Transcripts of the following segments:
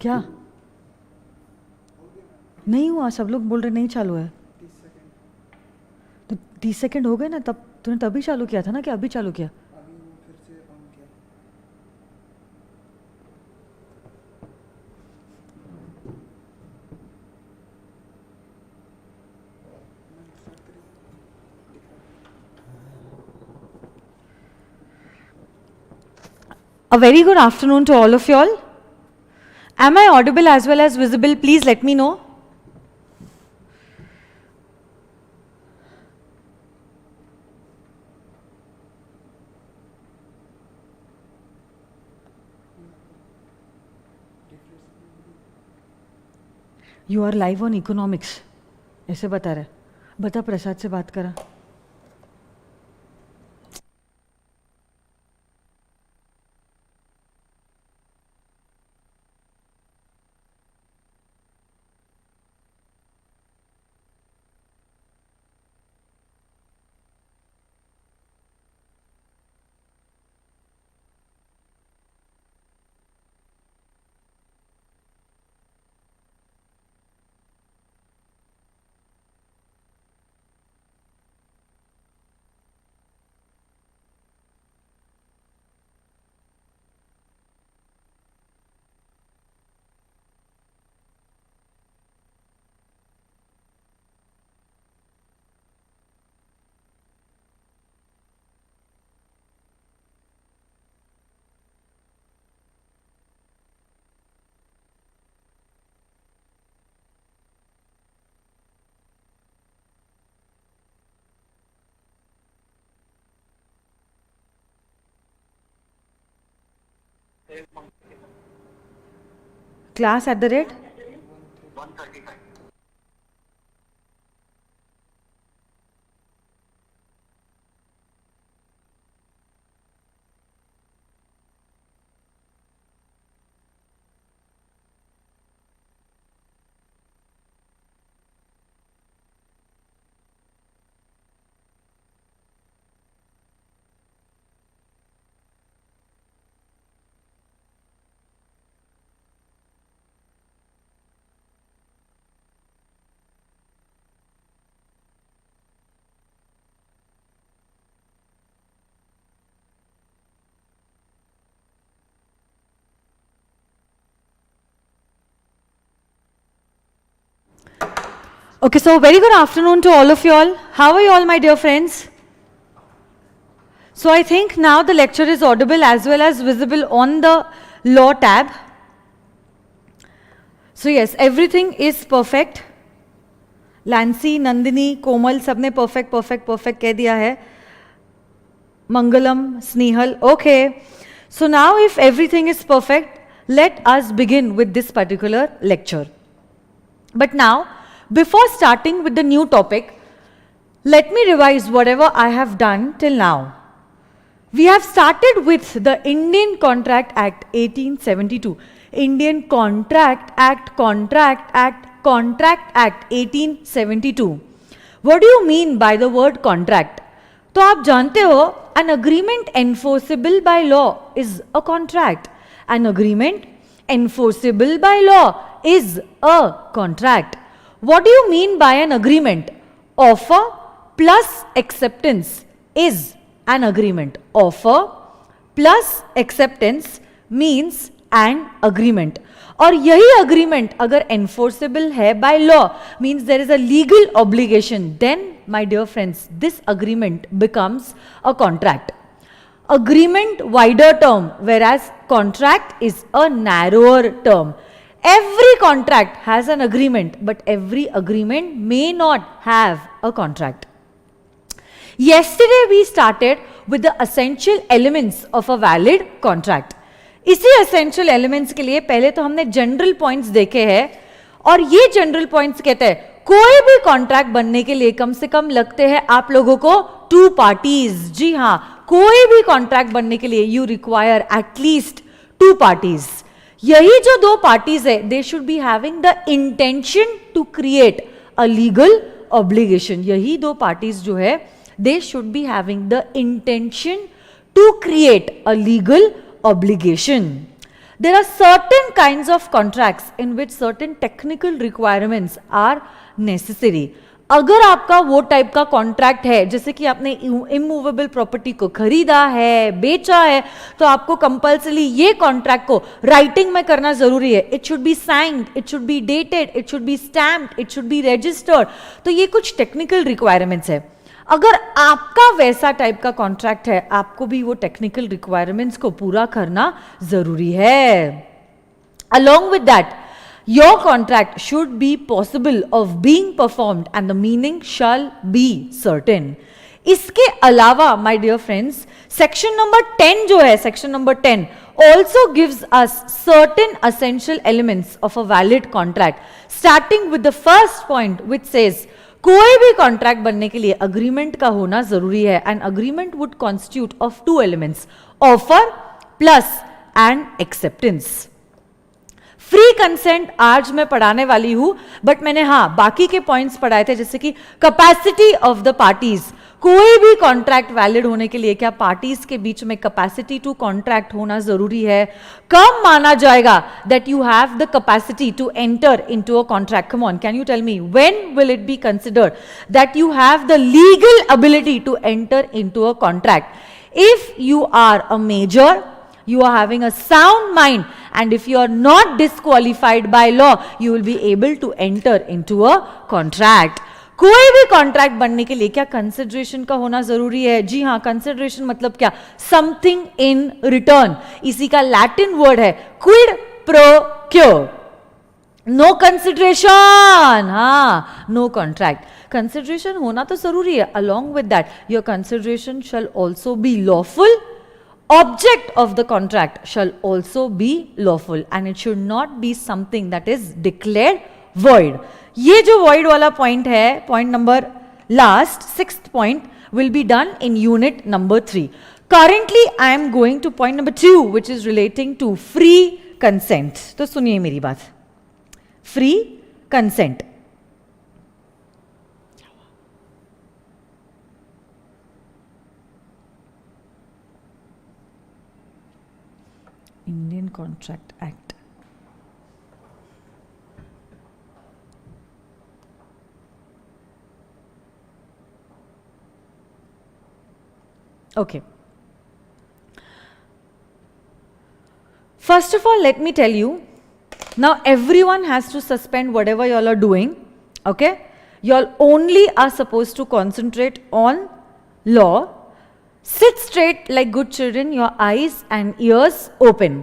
क्या नहीं हुआ? सब लोग बोल रहे नहीं चालू है। तो 30 सेकंड हो गए ना, तब तूने तभी चालू किया था ना, कि अभी चालू किया? A very good afternoon to all of you all. Am I audible as well as visible? Please let me know. You are live on economics. ऐसे बता रहे। बता, प्रसाद से बात करा। Class at the rate 135. Okay, so very good afternoon to all of you all. How are you all, my dear friends? So I think now the lecture is audible as well as visible on the law tab. So yes, everything is perfect. Lancy, Nandini, Komal, सबने perfect कह दिया है. Mangalam, Snehal, okay. So now if everything is perfect, let us begin with this particular lecture. But now, before starting with the new topic, let me revise whatever I have done till now. We have started with the Indian Contract Act 1872. Indian Contract Act 1872. What do you mean by the word contract? तो आप जानते हो, an agreement enforceable by law is a contract. An agreement enforceable by law is a contract. What do you mean by an agreement? Offer plus acceptance is an agreement. Offer plus acceptance means an agreement. और यही agreement अगर enforceable है by law, means there is a legal obligation, then my dear friends, this agreement becomes a contract. Agreement wider term, whereas contract is a narrower term. Every contract has an agreement, but every agreement may not have a contract. Yesterday we started with the essential elements of a valid contract. इसी essential elements के लिए पहले तो हमने general points देखे हैं, और ये general points कहते हैं कोई भी contract बनने के लिए कम से कम लगते हैं आप लोगों को 2 parties. जी हाँ, कोई भी contract बनने के लिए you require at least 2 parties. यही जो 2 parties है, they should be having the intention to create a legal obligation. यही 2 parties जो है, they should be having the intention to create a legal obligation. There are certain kinds of contracts in which certain technical requirements are necessary. अगर आपका वो type का contract है, जैसे कि आपने इमूवेबल प्रॉपर्टी को खरीदा है, बेचा है, तो आपको कंपल्सरी ये कॉन्ट्रैक्ट को राइटिंग में करना जरूरी है. It should be signed, it should be dated, it should be stamped, it should be registered. तो ये कुछ टेक्निकल रिक्वायरमेंट्स है. अगर आपका वैसा टाइप का कॉन्ट्रैक्ट है, आपको भी वो टेक्निकल रिक्वायरमेंट्स को पूरा करना जरूरी है. Along with that, your contract should be possible of being performed and the meaning shall be certain. इसके अलावा my dear friends, section number 10 जो है, section number 10 also gives us certain essential elements of a valid contract, starting with the first point which says कोई भी contract बनने के लिए agreement का होना जरूरी है. And agreement would constitute of 2 elements, offer plus and acceptance. Free consent आज मैं पढ़ाने वाली हूं, बट मैंने बाकी के पॉइंट्स पढ़ाए थे, जैसे कि कैपेसिटी ऑफ द पार्टीज. कोई भी कॉन्ट्रैक्ट वैलिड होने के लिए क्या पार्टीज के बीच में कैपेसिटी टू कॉन्ट्रैक्ट होना जरूरी है? कब माना जाएगा that you have the capacity to enter into a contract? Come on, can you tell me when will it be considered that you have the legal ability to enter into a contract? If you are a major, you are having a sound mind, and if you are not disqualified by law, you will be able to enter into a contract. कोई भी contract बनने के लिए क्या consideration का होना जरूरी है? जी हाँ, कंसिडरेशन मतलब क्या? Something in return. इसी का लैटिन वर्ड है quid pro quo. No consideration, no contract. Consideration होना तो जरूरी है. Along with that, your consideration shall also be lawful. Object of the contract shall also be lawful, and it should not be something that is declared void. ये जो void वाला point है, point number last, 6th point will be done in unit number 3. Currently I am going to point number 2, which is relating to free consent. तो सुनिए मेरी बात. Free consent. Indian Contract Act. Okay. First of all, let me tell you, now everyone has to suspend whatever you all are doing. Okay? You all only are supposed to concentrate on law. Sit straight like good children, your eyes and ears open.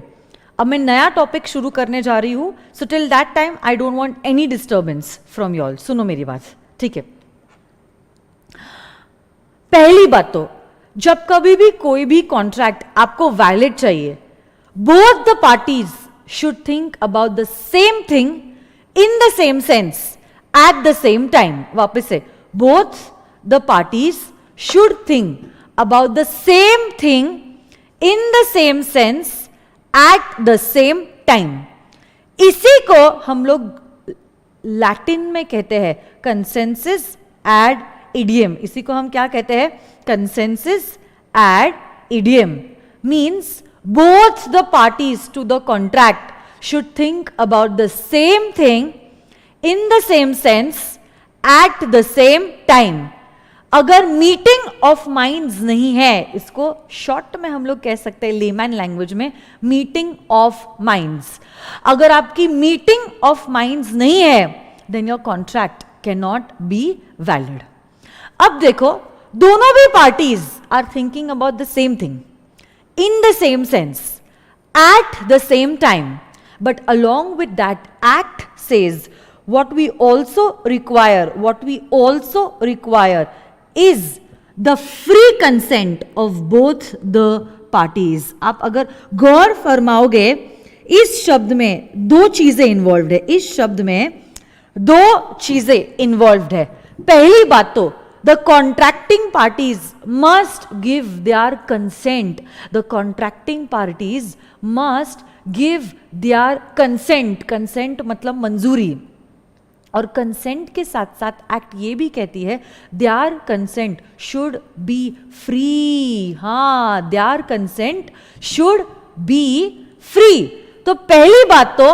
अब मैं नया topic शुरू करने जा रही हूं, so till that time I don't want any disturbance from you all. सुनो मेरी बात, ठीक है? पहली बात तो, जब कभी भी कोई भी कॉन्ट्रैक्ट आपको वैलिड चाहिए, both the parties should think about the same thing in the same sense at the same time. वापस से, both the parties should think about the same thing in the same sense at the same time. इसी को हम लोग Latin में कहते हैं consensus ad idiom. इसी को हम क्या कहते हैं? consensus ad idiom. Means both the parties to the contract should think about the same thing in the same sense at the same time. अगर मीटिंग ऑफ माइंड्स नहीं है, इसको शॉर्ट में हम लोग कह सकते हैं लेमैन लैंग्वेज में मीटिंग ऑफ माइंड्स. अगर आपकी मीटिंग ऑफ माइंड्स नहीं है, then your contract can not be valid. अब देखो, दोनों भी parties are thinking about the same thing in the same sense at the same time, but along with that act says what we also require is the free consent of both the parties. आप अगर गौर फरमाओगे, इस शब्द में दो चीजें involve है. इस शब्द में दो चीजें इन्वॉल्व है. पहली बात तो, the contracting parties must give their consent. The contracting parties must give their consent. Consent मतलब मंजूरी. और कंसेंट के साथ साथ एक्ट ये भी कहती है their consent should be free. Their consent should be free. तो पहली बात तो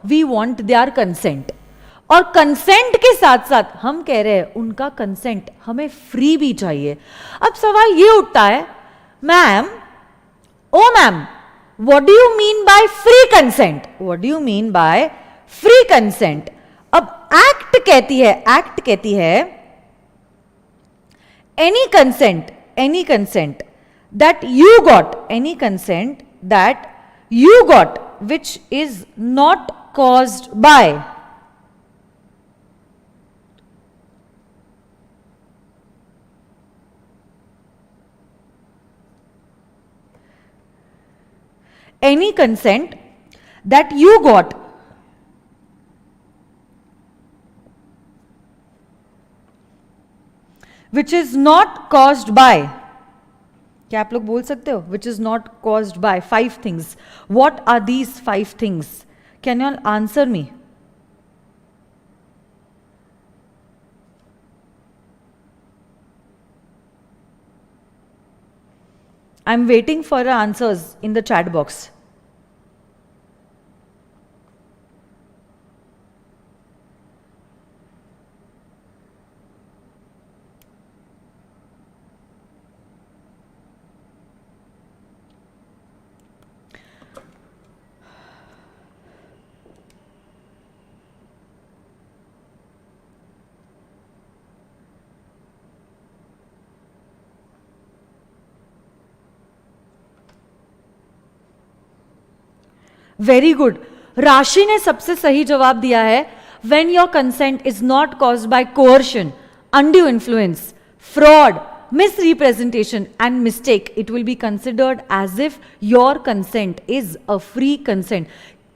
वी वॉन्ट देयर कंसेंट, और कंसेंट के साथ साथ हम कह रहे हैं उनका कंसेंट हमें फ्री भी चाहिए। अब सवाल ये उठता है, ma'am, oh ma'am, what do you mean by free consent? What do you mean by free consent? अब एक्ट कहती है any consent that you got, any consent that you got which is not caused by, any consent that you got which is not caused by, क्या आप लोग बोल सकते हो which is not caused by? 5 things. What are these 5 things? Can you all answer me? I'm waiting for your answers in the chat box. Very good, राशि ने सबसे सही जवाब दिया है, when your consent is not caused by coercion, undue influence, fraud, misrepresentation and mistake, it will be considered as if your consent is a free consent.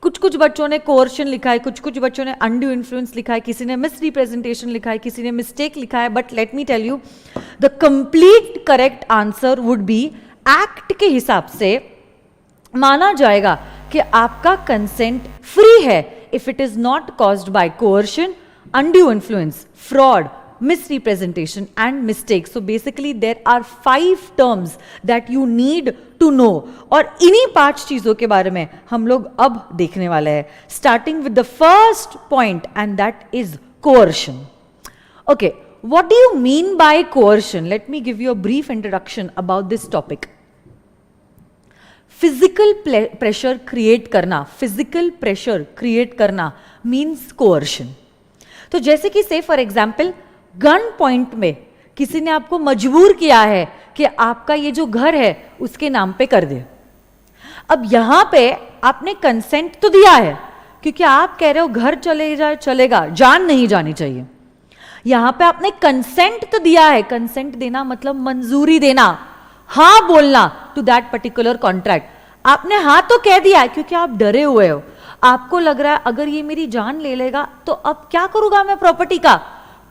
कुछ बच्चों ने कोअर्शन लिखा है, कुछ बच्चों ने अनड्यू इन्फ्लुएंस लिखा है, किसी ने मिसरिप्रेजेंटेशन लिखा है, किसी ने मिस्टेक लिखा है, but let me tell you the complete correct answer would be, act के हिसाब से माना जाएगा कि आपका कंसेंट फ्री है if it is not caused by coercion, undue influence, fraud, misrepresentation and mistake. So basically there are 5 terms that you need to know, और इन्हीं 5 चीजों के बारे में हम लोग अब देखने वाले हैं, starting with the first point and that is coercion. Okay, what do you mean by coercion? Let me give you a brief introduction about this topic. Physical pressure create करना, फिजिकल प्रेशर क्रिएट करना means coercion. तो जैसे कि से for example gun point में किसी ने आपको मजबूर किया है कि आपका ये जो घर है उसके नाम पे कर दे. अब यहां पे आपने कंसेंट तो दिया है क्योंकि आप कह रहे हो घर चले जाए चलेगा, जान नहीं जानी चाहिए. यहां पे आपने कंसेंट तो दिया है, कंसेंट देना मतलब मंजूरी देना, हाँ बोलना टू दैट पर्टिकुलर कॉन्ट्रैक्ट. आपने हाँ तो कह दिया है क्योंकि आप डरे हुए हो, आपको लग रहा है अगर ये मेरी जान ले लेगा तो अब क्या करूंगा मैं प्रॉपर्टी का,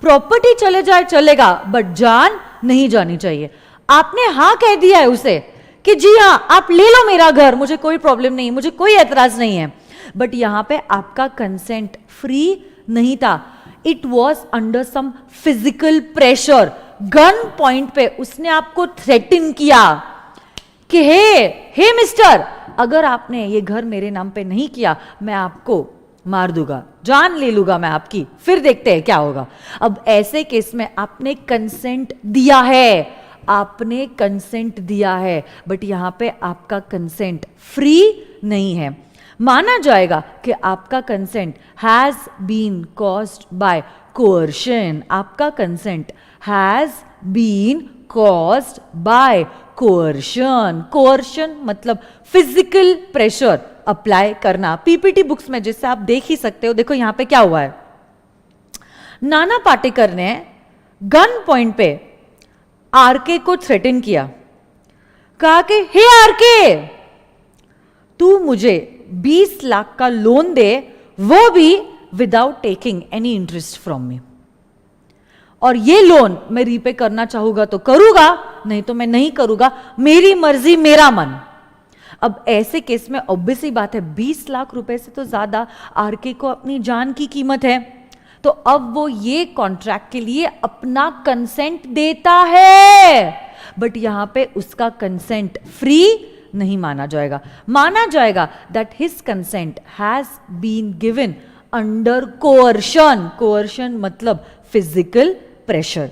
प्रॉपर्टी चले जाए चलेगा बट जान नहीं जानी चाहिए. आपने हाँ कह दिया है उसे कि जी हाँ आप ले लो मेरा घर, मुझे कोई प्रॉब्लम नहीं, मुझे कोई एतराज नहीं है, बट यहां पे आपका कंसेंट फ्री नहीं था. It was under some physical pressure. Gun point पे उसने आपको थ्रेटन किया कि हे मिस्टर, अगर आपने ये घर मेरे नाम पे नहीं किया मैं आपको मार दूंगा, जान ले लूंगा मैं आपकी, फिर देखते हैं क्या होगा. अब ऐसे केस में आपने कंसेंट दिया है, आपने कंसेंट दिया है, बट यहां पे आपका कंसेंट फ्री नहीं है. माना जाएगा कि आपका consent has been caused by coercion. आपका consent has been caused by coercion. Coercion मतलब फिजिकल प्रेशर अप्लाई करना. पीपीटी बुक्स में जैसे आप देख ही सकते हो, देखो यहां पे क्या हुआ है. नाना पाटेकर ने गन पॉइंट पे आरके को थ्रेटन किया, कहा कि हे आरके, तू मुझे 20 लाख का लोन दे, वो भी without taking any interest from me, और ये लोन मैं रीपे करना चाहूंगा तो करूंगा, नहीं तो मैं नहीं करूंगा, मेरी मर्जी मेरा मन. अब ऐसे केस में ऑब्वियस ही बात है 20 लाख रुपए से तो ज्यादा आरके को अपनी जान की कीमत है, तो अब वो ये कॉन्ट्रैक्ट के लिए अपना कंसेंट देता है, बट यहां पे उसका कंसेंट फ्री नहीं माना जाएगा that his consent has been given under coercion मतलब फिजिकल प्रेशर।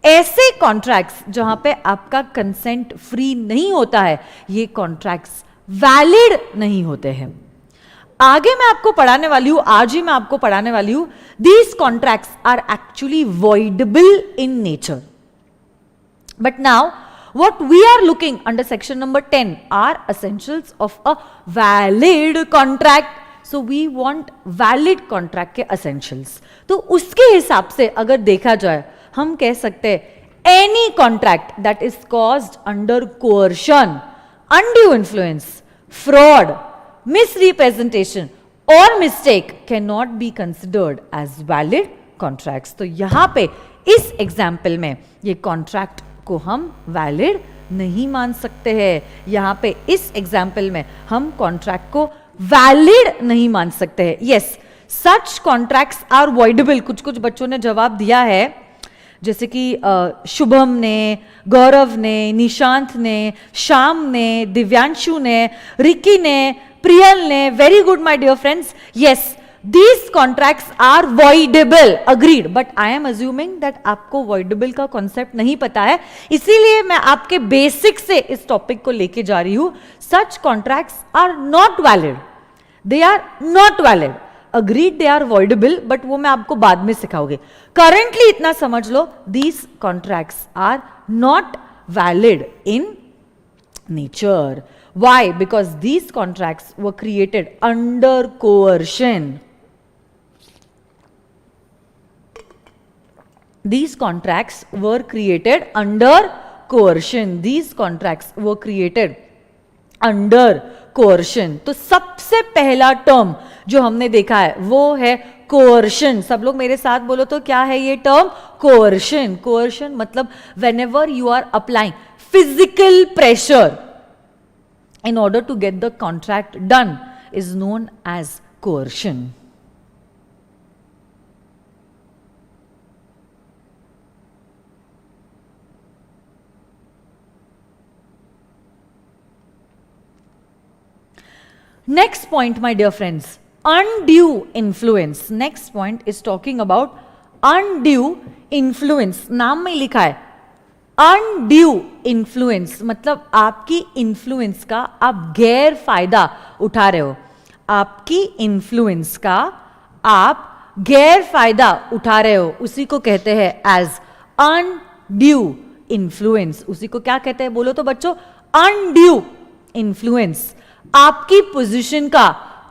ऐसे कॉन्ट्रैक्ट्स जहां पे आपका कंसेंट फ्री नहीं होता है, ये कॉन्ट्रैक्ट्स वैलिड नहीं होते हैं। आगे मैं आपको पढ़ाने वाली हूं, आज ही मैं आपको पढ़ाने वाली हूं, these contracts are actually voidable in nature. But now what we are looking under section number 10 are essentials of a valid contract. So we want valid contract के essentials. तो उसके हिसाब से अगर देखा जाए, हम कह सकते हैं any contract that is caused under coercion, undue influence, fraud, misrepresentation or mistake cannot be considered as valid contracts. तो यहां पे इस एग्जाम्पल में ये कॉन्ट्रैक्ट को हम वैलिड नहीं मान सकते हैं। यहां पे इस एग्जाम्पल में हम कॉन्ट्रैक्ट को वैलिड नहीं मान सकते हैं। Yes, such contracts are voidable. कुछ बच्चों ने जवाब दिया है, जैसे कि शुभम ने, गौरव ने, निशांत ने, श्याम ने, दिव्यांशु ने, रिकी ने, प्रियल ने। Very good my dear friends. Yes, these contracts are voidable, agreed, but I am assuming that आपको voidable का concept नहीं पता है, इसीलिए मैं आपके बेसिक से इस टॉपिक को लेके जा रही हूं। such contracts are not valid, they are not valid, agreed they are voidable, but वो मैं आपको बाद में सिखाऊंगी। currently इतना समझ लो, these contracts are not valid in nature. Why? Because these contracts were created under coercion. These contracts were created under coercion. These contracts were created under coercion. तो सबसे पहला टर्म जो हमने देखा है वो है coercion. सब लोग मेरे साथ बोलो तो क्या है ये टर्म? coercion. coercion मतलब whenever you are applying physical pressure in order to get the contract done is known as coercion. Next point, my dear friends, undue influence. Next point is talking about undue influence. नाम में लिखा है undue influence, मतलब आपकी influence का आप गैर फायदा उठा रहे हो। आपकी influence का आप गैर फायदा उठा रहे हो, उसी को कहते हैं as undue influence. उसी को क्या कहते हैं बोलो तो बच्चों? undue influence. आपकी पोजीशन का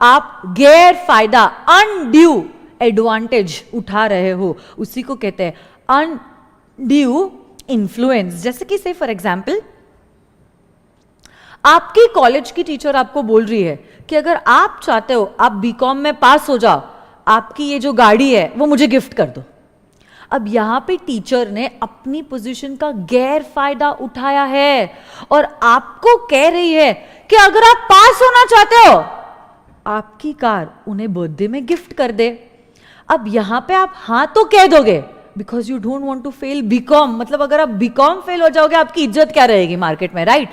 आप गैर फायदा अनड्यू एडवांटेज उठा रहे हो, उसी को कहते हैं अनड्यू इन्फ्लुएंस। जैसे कि से फॉर एग्जाम्पल, आपकी कॉलेज की टीचर आपको बोल रही है कि अगर आप चाहते हो आप बीकॉम में पास हो जाओ, आपकी ये जो गाड़ी है वो मुझे गिफ्ट कर दो। अब यहां पे टीचर ने अपनी पोजीशन का गैर फायदा उठाया है और आपको कह रही है कि अगर आप पास होना चाहते हो, आपकी कार उन्हें बर्थडे में गिफ्ट कर दे। अब यहां पे आप हां तो कह दोगे because you don't want to fail become, मतलब अगर आप बीकॉम फेल हो जाओगे आपकी इज्जत क्या रहेगी मार्केट में, राइट?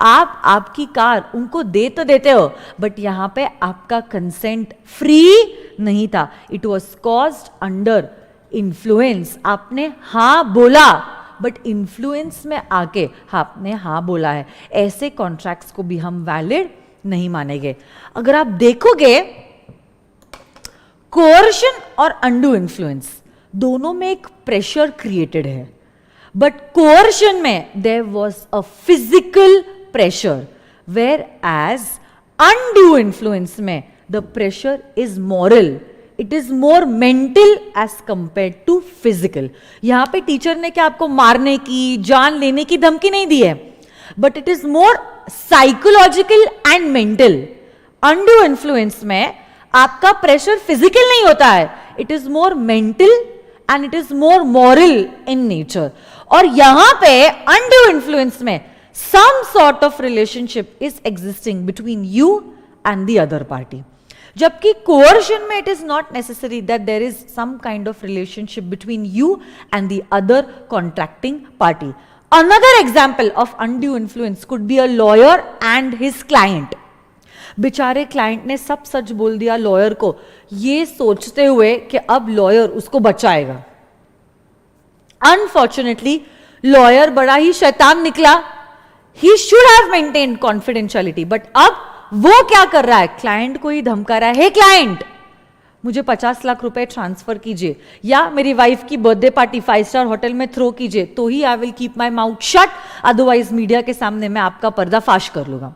आप आपकी कार उनको दे तो देते हो, बट यहां पे आपका कंसेंट फ्री नहीं था। It was caused under influence. आपने हाँ बोला बट इन्फ्लुएंस में आके आपने हाँ बोला है। ऐसे कॉन्ट्रैक्ट्स को भी हम वैलिड नहीं मानेंगे। अगर आप देखोगे कोअर्शन और अनड्यू इन्फ्लुएंस दोनों में एक प्रेशर क्रिएटेड है, बट कोअर्शन में there was a physical pressure, whereas undue influence में the pressure is moral, it is more mental as compare to physical. यहां पे टीचर ने क्या आपको मारने की, जान लेने की धमकी नहीं दी है, but it is more psychological and mental. Undue influence में आपका प्रेशर फिजिकल नहीं होता है, it is more mental and it is more moral in nature. और यहां पे अनड्यू इन्फ्लुएंस में some sort of relationship is existing between you and the other party, जबकि कोअर्शन में it is not necessary that there is some kind of relationship between you and the other contracting party. Another example of undue influence could be a lawyer and his client. बेचारे client ने सब सच बोल दिया lawyer को, ये सोचते हुए कि अब लॉयर उसको बचाएगा. अनफॉर्चुनेटली लॉयर बड़ा ही शैतान निकला. He should have maintained confidentiality, but अब वो क्या कर रहा है, क्लाइंट को ही धमका रहा है, हे क्लाइंट मुझे 50 लाख रुपए ट्रांसफर कीजिए, या मेरी वाइफ की बर्थडे पार्टी 5 स्टार होटल में थ्रो कीजिए, तो ही I will keep my mouth shut, otherwise media के सामने मैं आपका पर्दाफाश कर लूंगा.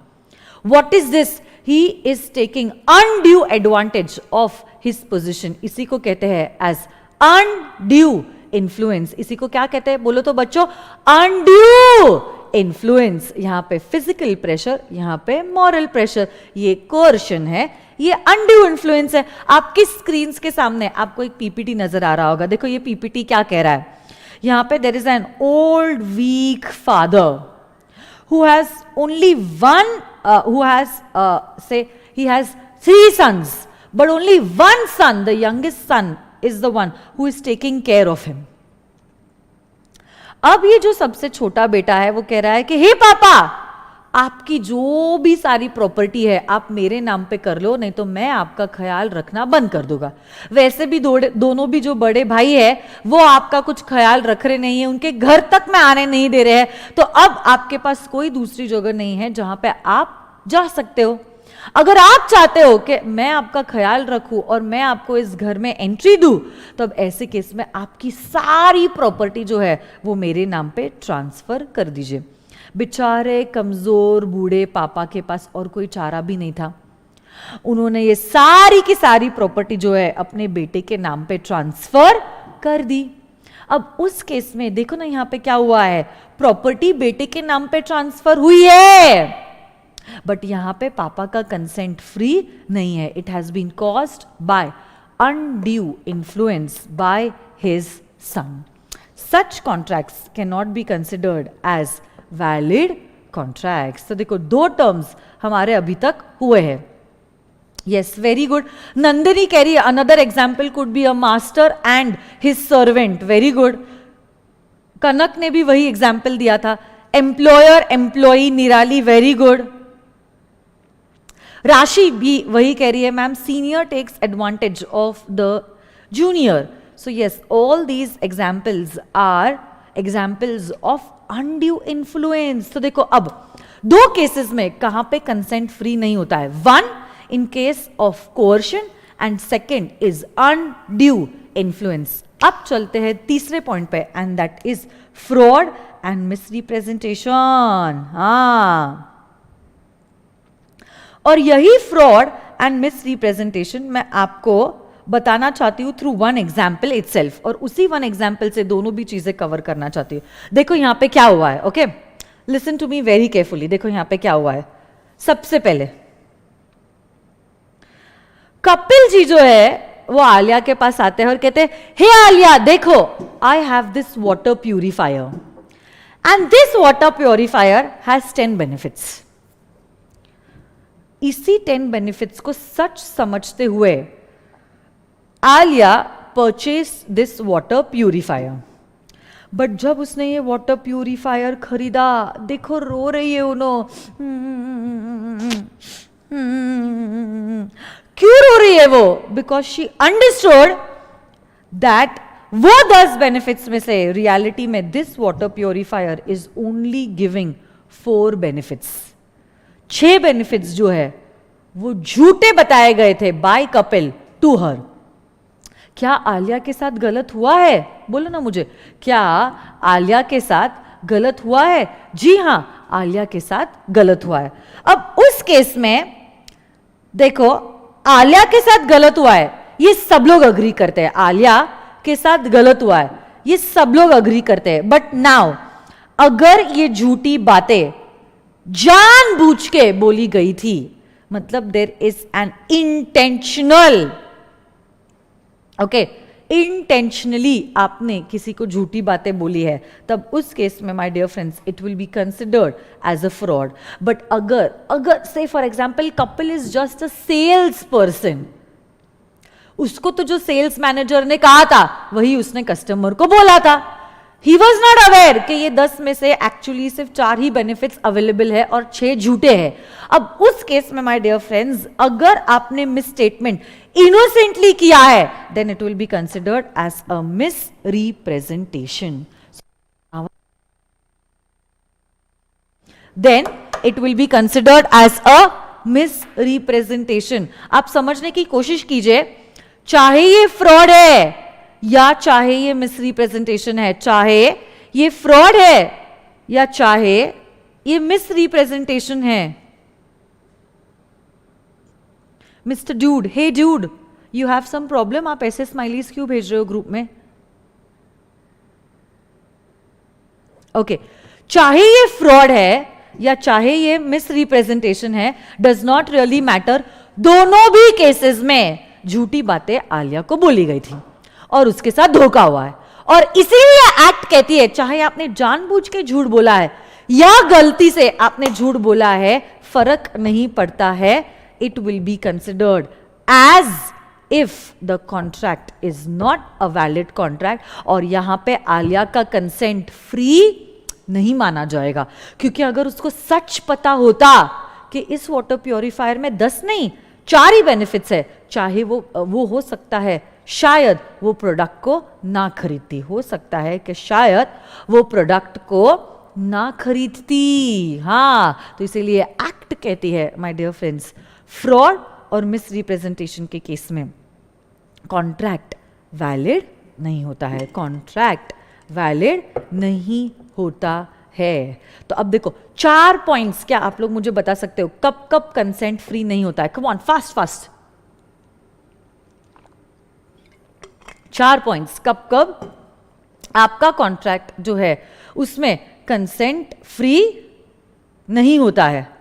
What is this? He is taking undue advantage of his position. इसी को कहते हैं एज अनड्यू इन्फ्लुएंस. इसी को क्या कहते हैं बोलो तो बच्चों? Undue influence. यहां पे फिजिकल प्रेशर, यहां पे मॉरल प्रेशर, ये कोर्शन है, ये अनड्यू इन्फ्लुएंस है. आपकी स्क्रीन के सामने आपको एक पीपीटी नजर आ रहा होगा. देखो ये पीपीटी क्या कह रहा है. यहां पे there is an old weak father who has only one who has say he has 3 sons, but only one son, the youngest son, is the one who is taking care of him. अब ये जो सबसे छोटा बेटा है वो कह रहा है कि हे पापा, आपकी जो भी सारी प्रॉपर्टी है आप मेरे नाम पे कर लो, नहीं तो मैं आपका ख्याल रखना बंद कर दूंगा. वैसे भी दोनों भी जो बड़े भाई है वो आपका कुछ ख्याल रख रहे नहीं है, उनके घर तक में आने नहीं दे रहे हैं, तो अब आपके पास कोई दूसरी जगह नहीं है जहां पे आप जा सकते हो. अगर आप चाहते हो कि मैं आपका ख्याल रखूं और मैं आपको इस घर में एंट्री दूं, तो अब ऐसे केस में आपकी सारी प्रॉपर्टी जो है वो मेरे नाम पे ट्रांसफर कर दीजिए. बेचारे कमजोर बूढ़े पापा के पास और कोई चारा भी नहीं था. उन्होंने ये सारी की सारी प्रॉपर्टी जो है अपने बेटे के नाम पे ट्रांसफर कर दी. अब उस केस में देखो ना यहां पे क्या हुआ है, प्रॉपर्टी बेटे के नाम पे ट्रांसफर हुई है, बट यहां पे पापा का कंसेंट फ्री नहीं है. It has been caused by undue influence by his son. Such contracts can not be considered as valid contracts. तो देखो 2 टर्म्स हमारे अभी तक हुए हैं. Yes, very good. नंदिनी कह रही है another example could be a master and his servant. Very good. Kanak ने भी वही एग्जाम्पल दिया था. Employer employee, Nirali, very good. Rashi भी वही कह रही है, ma'am senior takes advantage of the junior. So yes, all these examples are examples of undue influence. तो देखो अब 2 केसेस में कहां पे कंसेंट फ्री नहीं होता है. 1 in case of coercion and second is undue influence. अब चलते हैं तीसरे पॉइंट पे, and that is fraud and misrepresentation. हाँ, और यही फ्रॉड एंड मिसरिप्रेजेंटेशन मैं आपको बताना चाहती हूं थ्रू 1 एग्जाम्पल इटसेल्फ, और उसी 1 एग्जाम्पल से दोनों भी चीजें कवर करना चाहती हूं. देखो यहां पे क्या हुआ है. Okay, listen to me very carefully. देखो यहां पे क्या हुआ है. सबसे पहले कपिल जी जो है वो आलिया के पास आते हैं और कहते हैं, हे आलिया देखो, I have this water purifier and this water purifier has 10 benefits. इसी 10 बेनिफिट्स को सच समझते हुए Alia purchase this water purifier. But जब उसने ये वाटर प्यूरिफायर खरीदा, देखो रो रही है उन्होंने. क्यों रो रही है वो? बिकॉज शी अंडरस्टूड दैट वो 10 बेनिफिट्स में से रियलिटी में this water purifier is only giving 4 benefits. 6 benefits जो है वो झूठे बताए गए थे बाय कपिल टू हर. क्या आलिया के साथ गलत हुआ है? बोलो ना मुझे, क्या आलिया के साथ गलत हुआ है? जी हां, आलिया के साथ गलत हुआ है. अब उस केस में देखो, आलिया के साथ गलत हुआ है, ये सब लोग अग्री करते हैं. आलिया के साथ गलत हुआ है, ये सब लोग अग्री करते हैं. बट नाउ अगर ये झूठी बातें जानबूझ के बोली गई थी, मतलब there is an intentional, okay, intentionally आपने किसी को झूठी बातें बोली है, तब उस केस में my dear friends it will be considered as a fraud. But अगर say for example Kapil is just a sales person, उसको तो जो सेल्स मैनेजर ने कहा था वही उसने कस्टमर को बोला था. ही वॉज नॉट अवेयर कि ये 10 में से एक्चुअली सिर्फ 4 ही बेनिफिट्स अवेलेबल है और 6 झूठे हैं. अब उस केस में माय डियर फ्रेंड्स, अगर आपने मिस स्टेटमेंट इनोसेंटली किया है, then it will be considered as a misrepresentation. Then it will be considered as a misrepresentation. आप समझने की कोशिश कीजिए, चाहे ये फ्रॉड है या चाहे ये मिस रिप्रेजेंटेशन है, चाहे ये फ्रॉड है या चाहे ये मिस रिप्रेजेंटेशन है. Mister dude, hey dude, you have some problem. आप ऐसे स्माइलीज क्यों भेज रहे हो ग्रुप में? ओके, चाहे ये फ्रॉड है या चाहे ये मिस रिप्रेजेंटेशन है, डज नॉट रियली मैटर. दोनों भी केसेस में झूठी बातें आलिया को बोली गई थी और उसके साथ धोखा हुआ है. और इसीलिए एक्ट कहती है, चाहे आपने जानबूझ के झूठ बोला है या गलती से आपने झूठ बोला है, फर्क नहीं पड़ता है. It will be considered as if the contract is not a valid contract. और यहां पे आलिया का कंसेंट फ्री नहीं माना जाएगा, क्योंकि अगर उसको सच पता होता कि इस वाटर प्योरीफायर में 10 नहीं 4 ही बेनिफिट्स है, चाहे वो हो सकता है शायद वो प्रोडक्ट को ना खरीदती, हो सकता है कि शायद वो प्रोडक्ट को ना खरीदती. हाँ, तो इसीलिए एक्ट कहती है माय डियर फ्रेंड्स, फ्रॉड और मिस रिप्रेजेंटेशन के केस में कॉन्ट्रैक्ट वैलिड नहीं होता है. कॉन्ट्रैक्ट वैलिड नहीं होता है. तो अब देखो 4 पॉइंट्स, क्या आप लोग मुझे बता सकते हो कब कब कंसेंट फ्री नहीं होता है? कम ऑन, फास्ट फास्ट. 4 पॉइंट्स कब कब आपका कॉन्ट्रैक्ट जो है उसमें कंसेंट फ्री नहीं होता है.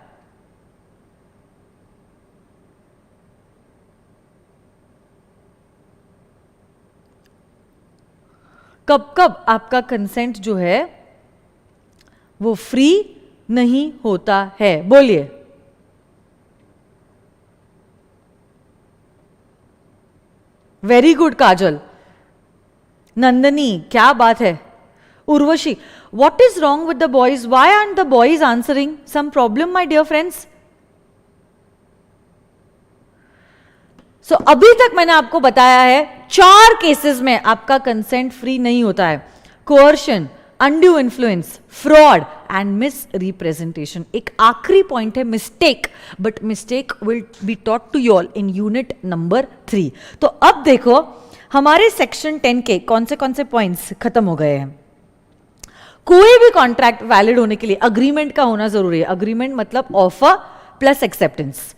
कब कब आपका कंसेंट जो है वो फ्री नहीं होता है? बोलिए. वेरी गुड काजल. नंदनी, क्या बात है. Urvashi, what is wrong with the boys? Why aren't the boys answering? Some problem my dear friends? So अभी तक मैंने आपको बताया है 4 केसेस में आपका कंसेंट फ्री नहीं होता है. Coercion, undue influence, fraud and misrepresentation. एक आखिरी पॉइंट है mistake, but mistake will be taught to you all in unit number 3. तो अब देखो हमारे सेक्शन 10 के कौन से पॉइंट्स खत्म हो गए हैं. कोई भी कॉन्ट्रैक्ट वैलिड होने के लिए अग्रीमेंट का होना जरूरी है. अग्रीमेंट मतलब offer plus acceptance.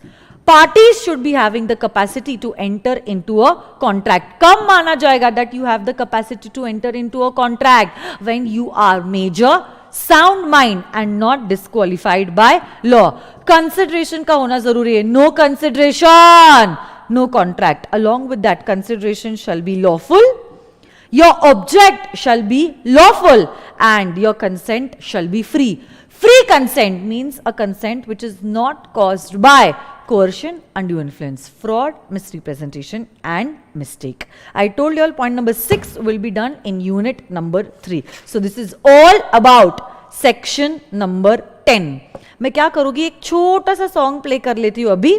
Parties should be having the capacity to enter into a contract. कब माना जाएगा that you have the capacity to enter into a contract? When you are major, sound mind and not disqualified by law. Consideration का होना जरूरी है. No consideration, no contract. Along with that, consideration shall be lawful. Your object shall be lawful and your consent shall be free. Free consent means a consent which is not caused by coercion, undue influence, fraud, misrepresentation and mistake. I told you all point number 6 will be done in unit number 3. So this is all about section number 10. मैं क्या करूंगी, एक छोटा सा song play कर लेती हूँ अभी,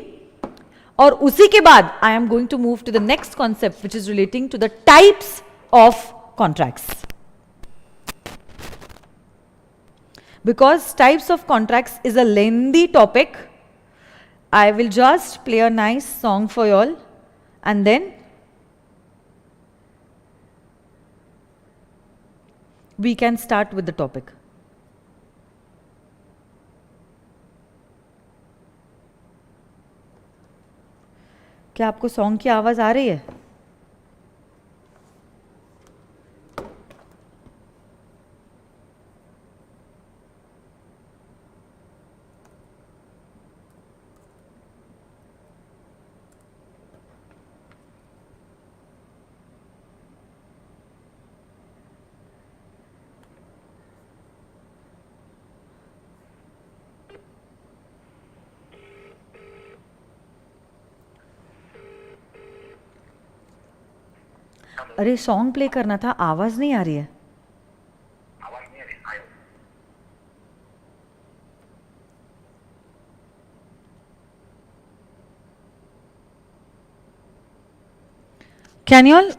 और उसी के बाद I am going to move to the next concept which is relating to the types of contracts. Because types of contracts is a lengthy topic, I will just play a nice song for you all and then we can start with the topic. क्या आपको song की आवाज आ रही है? अरे song play करना था, आवाज नहीं आ रही है. कैन यू ऑल,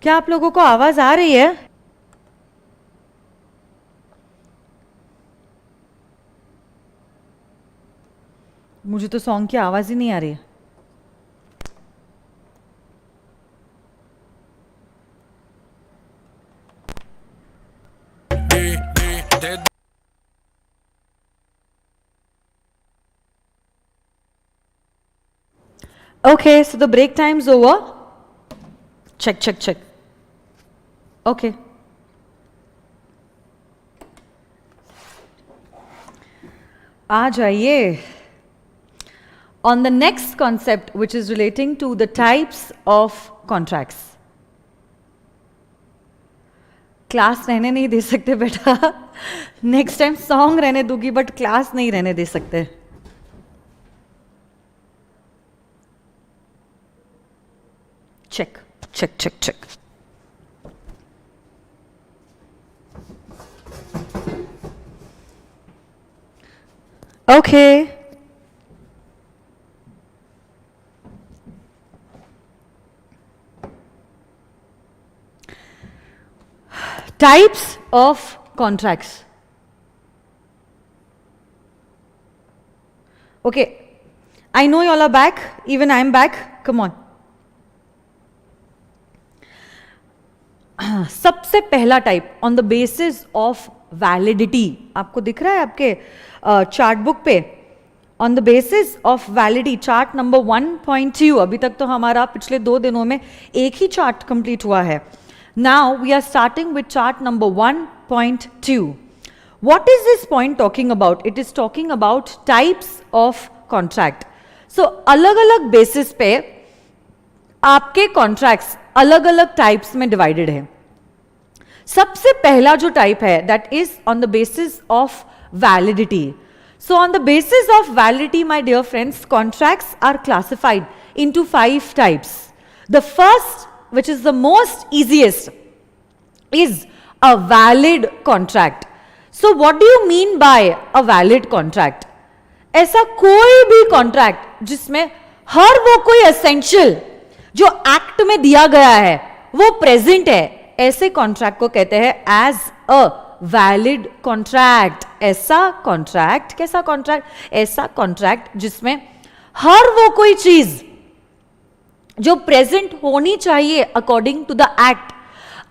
क्या आप लोगों को आवाज आ रही है? मुझे तो सॉन्ग की आवाज ही नहीं आ रही है. Okay, so the break time's over. Check, check, check. Okay. आ जाइए on the next concept, which is relating to the types of contracts. Class रहने नहीं दे सकते बेटा. नेक्स्ट टाइम सॉन्ग रहने दूंगी बट क्लास नहीं रहने दे सकते. Check check check check. Okay, types of contracts. Okay, I know you all are back, even I am back. Come on. सबसे पहला type on the basis of validity, आपको दिख रहा है आपके चार्ट बुक पे, on the basis of validity, chart number 1.2. अभी तक तो हमारा पिछले 2 दिनों में एक ही चार्ट कंप्लीट हुआ है. Now we are starting with chart number 1.2. What is this point talking about? It is talking about types of contract. So अलग अलग बेसिस पे आपके कॉन्ट्रैक्ट्स अलग अलग टाइप्स में डिवाइडेड है. सबसे पहला जो टाइप है that is on the basis of validity. So on the basis of validity, my dear friends, contracts are classified into 5 types. The first, which is the most easiest, is a valid contract. So what do you mean by a valid contract? ऐसा कोई भी contract जिसमें हर वो कोई essential जो act में दिया गया है वो प्रेजेंट है, ऐसे कॉन्ट्रैक्ट को कहते हैं एज अ वैलिड कॉन्ट्रैक्ट. ऐसा कॉन्ट्रैक्ट, कैसा कॉन्ट्रैक्ट? ऐसा कॉन्ट्रैक्ट जिसमें हर वो कोई चीज जो प्रेजेंट होनी चाहिए अकॉर्डिंग टू द एक्ट,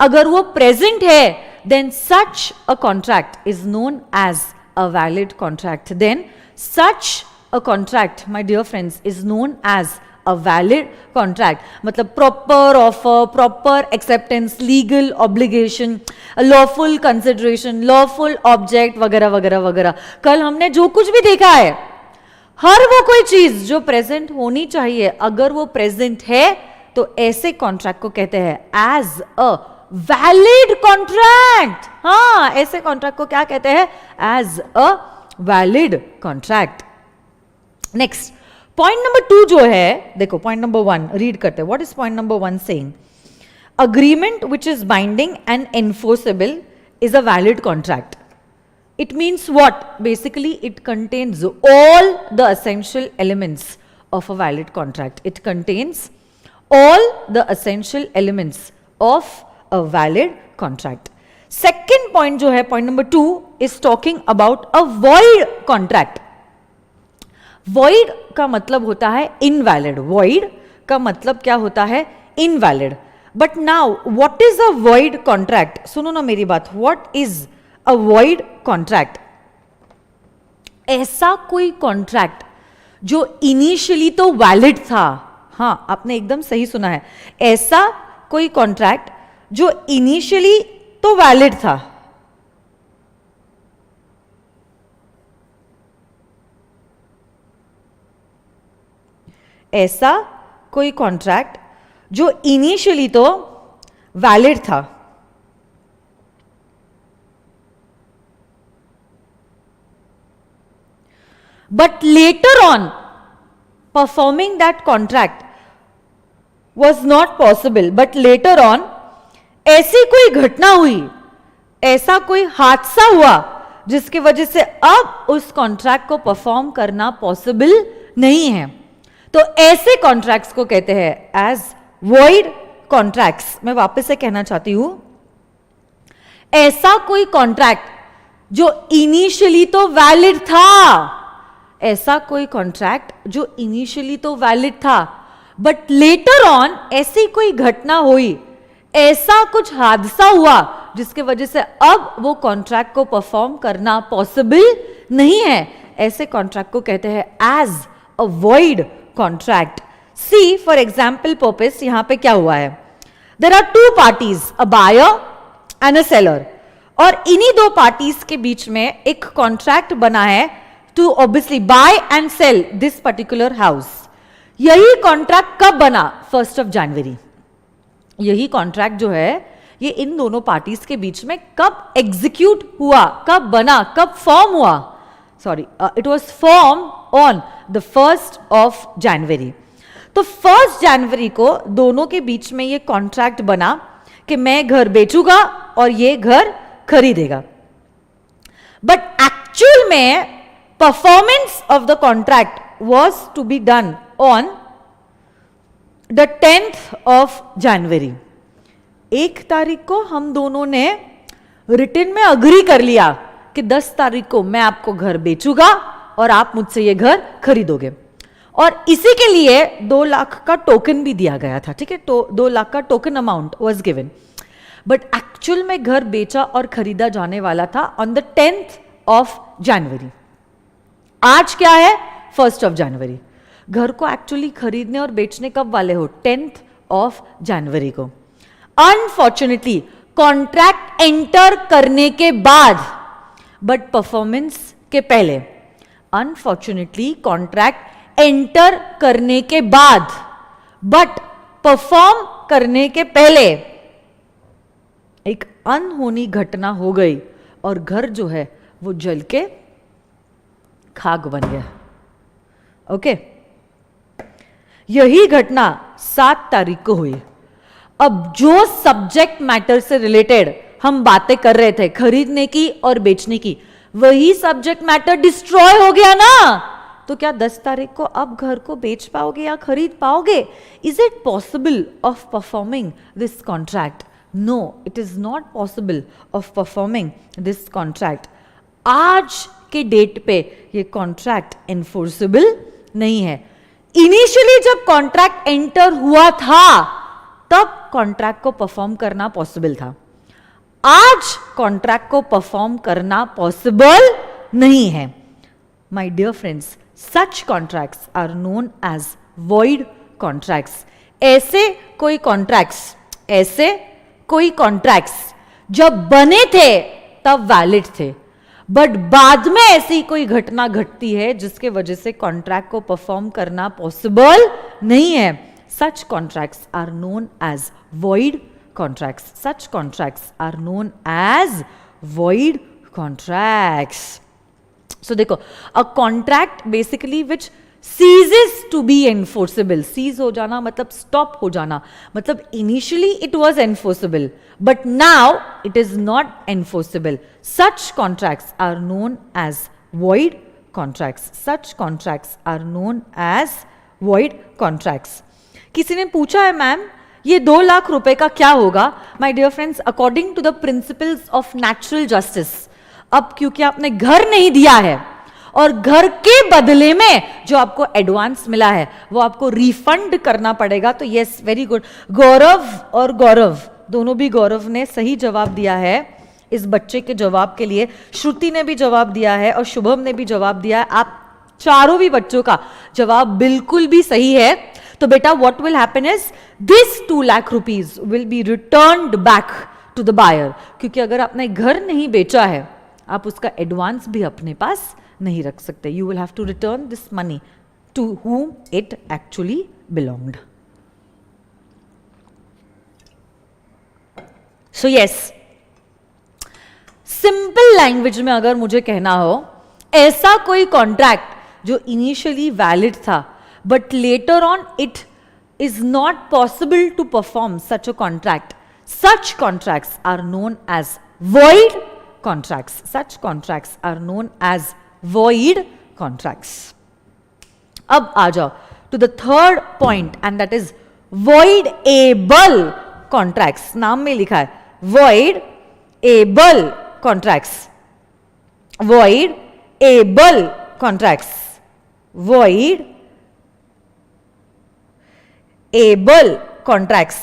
अगर वो प्रेजेंट है, then such a contract is known as a valid contract. Then such a contract, my dear friends, is known as a valid contract. मतलब proper offer, proper acceptance, legal obligation, lawful consideration, lawful object वगैरह वगैरह वगैरह. कल हमने जो कुछ भी देखा है, हर वो कोई चीज जो प्रेजेंट होनी चाहिए, अगर वो प्रेजेंट है तो ऐसे कॉन्ट्रैक्ट को कहते हैं एज अ वैलिड कॉन्ट्रैक्ट. हाँ, ऐसे कॉन्ट्रैक्ट को क्या कहते हैं? As a valid contract. Next, point number 2 जो है, देखो पॉइंट नंबर 1 रीड करते हैं. What is point number 1 saying? Agreement which is binding and enforceable is a valid contract. It means what? Basically, it contains all the essential elements of a valid contract. It contains all the essential elements of a valid contract. Second point जो है, point number 2 is talking about a void contract. Void का मतलब होता है invalid. Void का मतलब क्या होता है? Invalid. But now, what is a void contract? सुनो ना मेरी बात. What is a void contract? ऐसा कोई कॉन्ट्रैक्ट जो इनिशियली तो वैलिड था. हाँ, आपने एकदम सही सुना है. ऐसा कोई कॉन्ट्रैक्ट जो इनिशियली तो वैलिड था, ऐसा कोई कॉन्ट्रैक्ट जो इनिशियली तो वैलिड था, but later on performing that contract was not possible. But later on ऐसी कोई घटना हुई, ऐसा कोई हादसा हुआ जिसकी वजह से अब उस कॉन्ट्रैक्ट को परफॉर्म करना पॉसिबल नहीं है. तो ऐसे कॉन्ट्रैक्ट्स को कहते हैं एज वॉइड कॉन्ट्रैक्ट्स। मैं वापस से कहना चाहती हूं, ऐसा कोई कॉन्ट्रैक्ट जो इनिशियली तो वैलिड था, ऐसा कोई कॉन्ट्रैक्ट जो इनिशियली तो वैलिड था, बट लेटर ऑन ऐसी कोई घटना हुई, ऐसा कुछ हादसा हुआ जिसके वजह से अब वो कॉन्ट्रैक्ट को परफॉर्म करना पॉसिबल नहीं है, ऐसे कॉन्ट्रैक्ट को कहते हैं as a void contract. See for example purpose, यहां पे क्या हुआ है, there are two parties, a buyer and a seller, और इन्हीं दो पार्टीज के बीच में एक कॉन्ट्रैक्ट बना है to obviously buy and sell this particular house. यही कॉन्ट्रैक्ट कब बना? 1st of January. यही कॉन्ट्रैक्ट जो है ये इन दोनों पार्टीज के बीच में कब एग्जीक्यूट हुआ, कब बना, कब फॉर्म हुआ? Sorry, it was form on the 1st of January. तो 1st जनवरी को दोनों के बीच में ये कॉन्ट्रैक्ट बना कि मैं घर बेचूंगा और ये घर खरीदेगा, बट एक्चुअल में performance of the contract was to be done on the 10th of January. 1 तारीख को हम दोनों ने रिटन में अग्री कर लिया कि 10 तारीख को मैं आपको घर बेचूंगा और आप मुझसे ये घर खरीदोगे, और इसी के लिए 2 लाख का टोकन भी दिया गया था, ठीक है, तो 2 लाख का token amount was given, but actual में घर बेचा और खरीदा जाने वाला था ऑन द 10th ऑफ जनवरी। आज क्या है? 1st of January. घर को एक्चुअली खरीदने और बेचने कब वाले हो? 10th ऑफ जनवरी को। अनफॉर्चुनेटली कॉन्ट्रैक्ट एंटर करने के बाद, बट परफॉर्मेंस के पहले, अनफॉर्चुनेटली कॉन्ट्रैक्ट एंटर करने के बाद बट परफॉर्म करने के पहले एक अनहोनी घटना हो गई और घर जो है वो जल के खाक बन गया। ओके, यही घटना 7 तारीख को हुई। अब जो सब्जेक्ट मैटर से रिलेटेड हम बातें कर रहे थे खरीदने की और बेचने की, वही सब्जेक्ट मैटर डिस्ट्रॉय हो गया ना, तो क्या 10 तारीख को अब घर को बेच पाओगे या खरीद पाओगे? Is it possible of performing this contract? No, it is not possible of performing this contract. आज के डेट पे ये कॉन्ट्रैक्ट एनफोर्सेबल नहीं है। इनिशियली जब कॉन्ट्रैक्ट एंटर हुआ था तब कॉन्ट्रैक्ट को परफॉर्म करना पॉसिबल था, आज कॉन्ट्रैक्ट को परफॉर्म करना पॉसिबल नहीं है। My dear friends, such contracts are known as void contracts. ऐसे कोई कॉन्ट्रैक्ट्स जब बने थे तब वैलिड थे, बट बाद में ऐसी कोई घटना घटती है जिसके वजह से कॉन्ट्रैक्ट को परफॉर्म करना पॉसिबल नहीं है। Such contracts are known as void contracts. Such contracts are known as void contracts. So देखो, a contract basically which ceases to be enforceable. Cease हो जाना मतलब stop हो जाना, मतलब initially it was enforceable but now it is not enforceable. Such contracts are known as void contracts. Such contracts are known as void contracts. किसी ने पूछा है मैम ये 2 लाख रुपए का क्या होगा? My dear friends, according to the principles of natural justice, अब क्योंकि आपने घर नहीं दिया है और घर के बदले में जो आपको एडवांस मिला है वो आपको रिफंड करना पड़ेगा। तो यस, वेरी गुड, गौरव और गौरव, दोनों भी गौरव ने सही जवाब दिया है इस बच्चे के जवाब के लिए। श्रुति ने भी जवाब दिया है और शुभम ने भी जवाब दिया है। आप चारों भी बच्चों का जवाब बिल्कुल भी सही है। तो बेटा, what will happen is this 2 lakh rupees will be returned back to the buyer, क्योंकि अगर आपने घर नहीं बेचा है आप उसका एडवांस भी अपने पास नहीं रख सकते। You will have to return this money to whom it actually belonged. So yes, simple language में अगर मुझे कहना हो, ऐसा कोई कॉन्ट्रैक्ट जो इनिशियली वैलिड था but later on it is not possible to perform such a contract. Such contracts are known as void contracts. Such contracts are known as void contracts. अब आ जाओ to the third point, and that is voidable contracts. नाम में लिखा है voidable contracts. Voidable contracts. Voidable contracts.